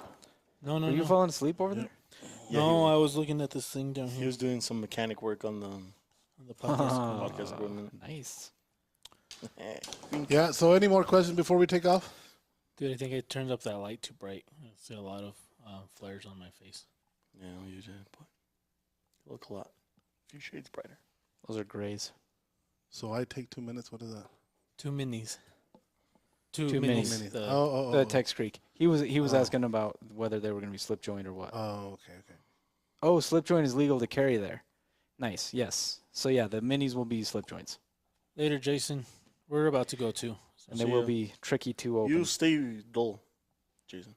No, no, Were you no. falling asleep over there? Yeah, No, I was looking at this thing down he here was doing some mechanic work on the on the podcast. podcast equipment. Nice. Yeah. So, any more questions before we take off? Dude, I think I turned up that light too bright. I see a lot of flares on my face. Yeah, you did, but you look a lot, a few shades brighter. Those are grays. So I take 2 minutes. What is that? 2 minis. Two Two minis. minis. The- The Tex Creek. He was asking about whether they were going to be slip joint or what. Oh, okay. Oh, slip joint is legal to carry there. Nice. Yes. So yeah, the minis will be slip joints, Later, Jason. We're about to go too. and they See will ya. be tricky to open. You stay dull, Jason.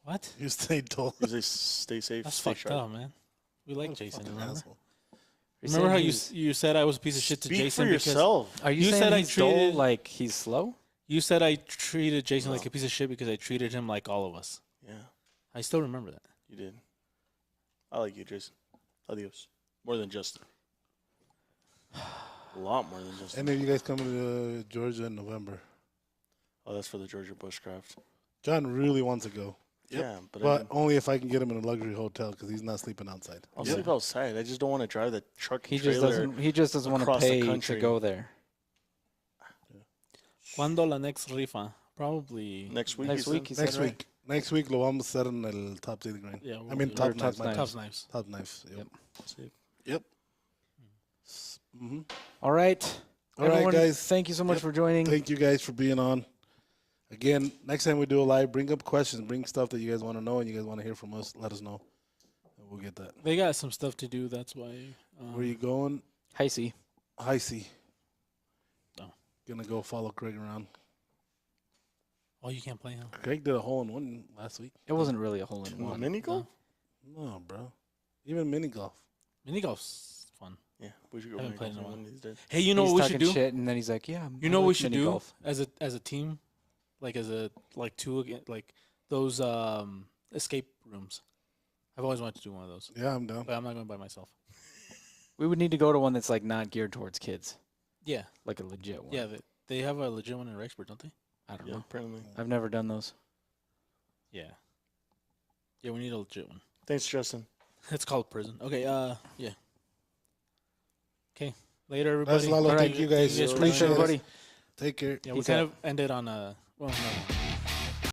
What? You stay dull. You stay safe. That's stay fucked sharp. up, man. We like Jason. Fucking Remember? asshole. You're Remember how saying you said I was a piece of shit to Speak Jason for because yourself. Are you You saying said I he's dull treated- like he's slow? you said I treated Jason like a piece of shit because I treated him like all of us. Yeah, I still remember that. you did. I like you, Jason. Adios. More than Justin. A lot more than Justin. Any of you guys coming to Georgia in November? Oh, that's for the Georgia Bushcraft. John really wants to go, Yeah, but, I but mean, only if I can get him in a luxury hotel because he's not sleeping outside. I'll sleep outside. I just don't want to drive the truck He and just trailer. doesn't. He just doesn't want to across the pay to country. go there. ¿Cuándo la next rifa? Probably Next week. Next you week, said? he Next said, right? week. Next week lo vamos a hacer en el Top City Grind. Yeah, I mean or Top Top Knives. Knives. Tough Knives. Top Knives. Yep. Yep. See. Yep. Mm-hmm. All right. All right, Everyone, guys. Thank you so much Yep. for joining. Thank you guys for being on. Again, next time we do a live, bring up questions, bring stuff that you guys want to know and you guys want to hear from us. Let us know. And we'll get that. They got some stuff to do. That's why. Where you going? Hi, C. Hi, C. Oh. Gonna go follow Craig around. Oh, you can't play, huh? Greg did a hole in one last week. It wasn't really a hole in one. Mini golf? No, bro. Even mini golf. Mini golf's fun. Yeah, we should go Haven't mini played in a golf while. one of these days. Hey, you know He's what we talking should do? shit, and then he's like, "Yeah, You I know what we like should mini do golf." as a team, like as a like two again, like those escape rooms. I've always wanted to do one of those, Yeah, I'm down. but I'm not going by myself. We would need to go to one that's like not geared towards kids, Yeah, like a legit one. yeah. They have a legit one in Rexburg, don't they? I don't Yeah, know. apparently. I've never done those. Yeah. Yeah, we need a legit one. Thanks, Justin. It's called prison. Okay. Yeah. Okay. Later, That's everybody. Lalo. All right. Thank you guys. Thank you guys for Appreciate it. everybody. Take care. Yeah, we Peace kind out. of ended on a well. No.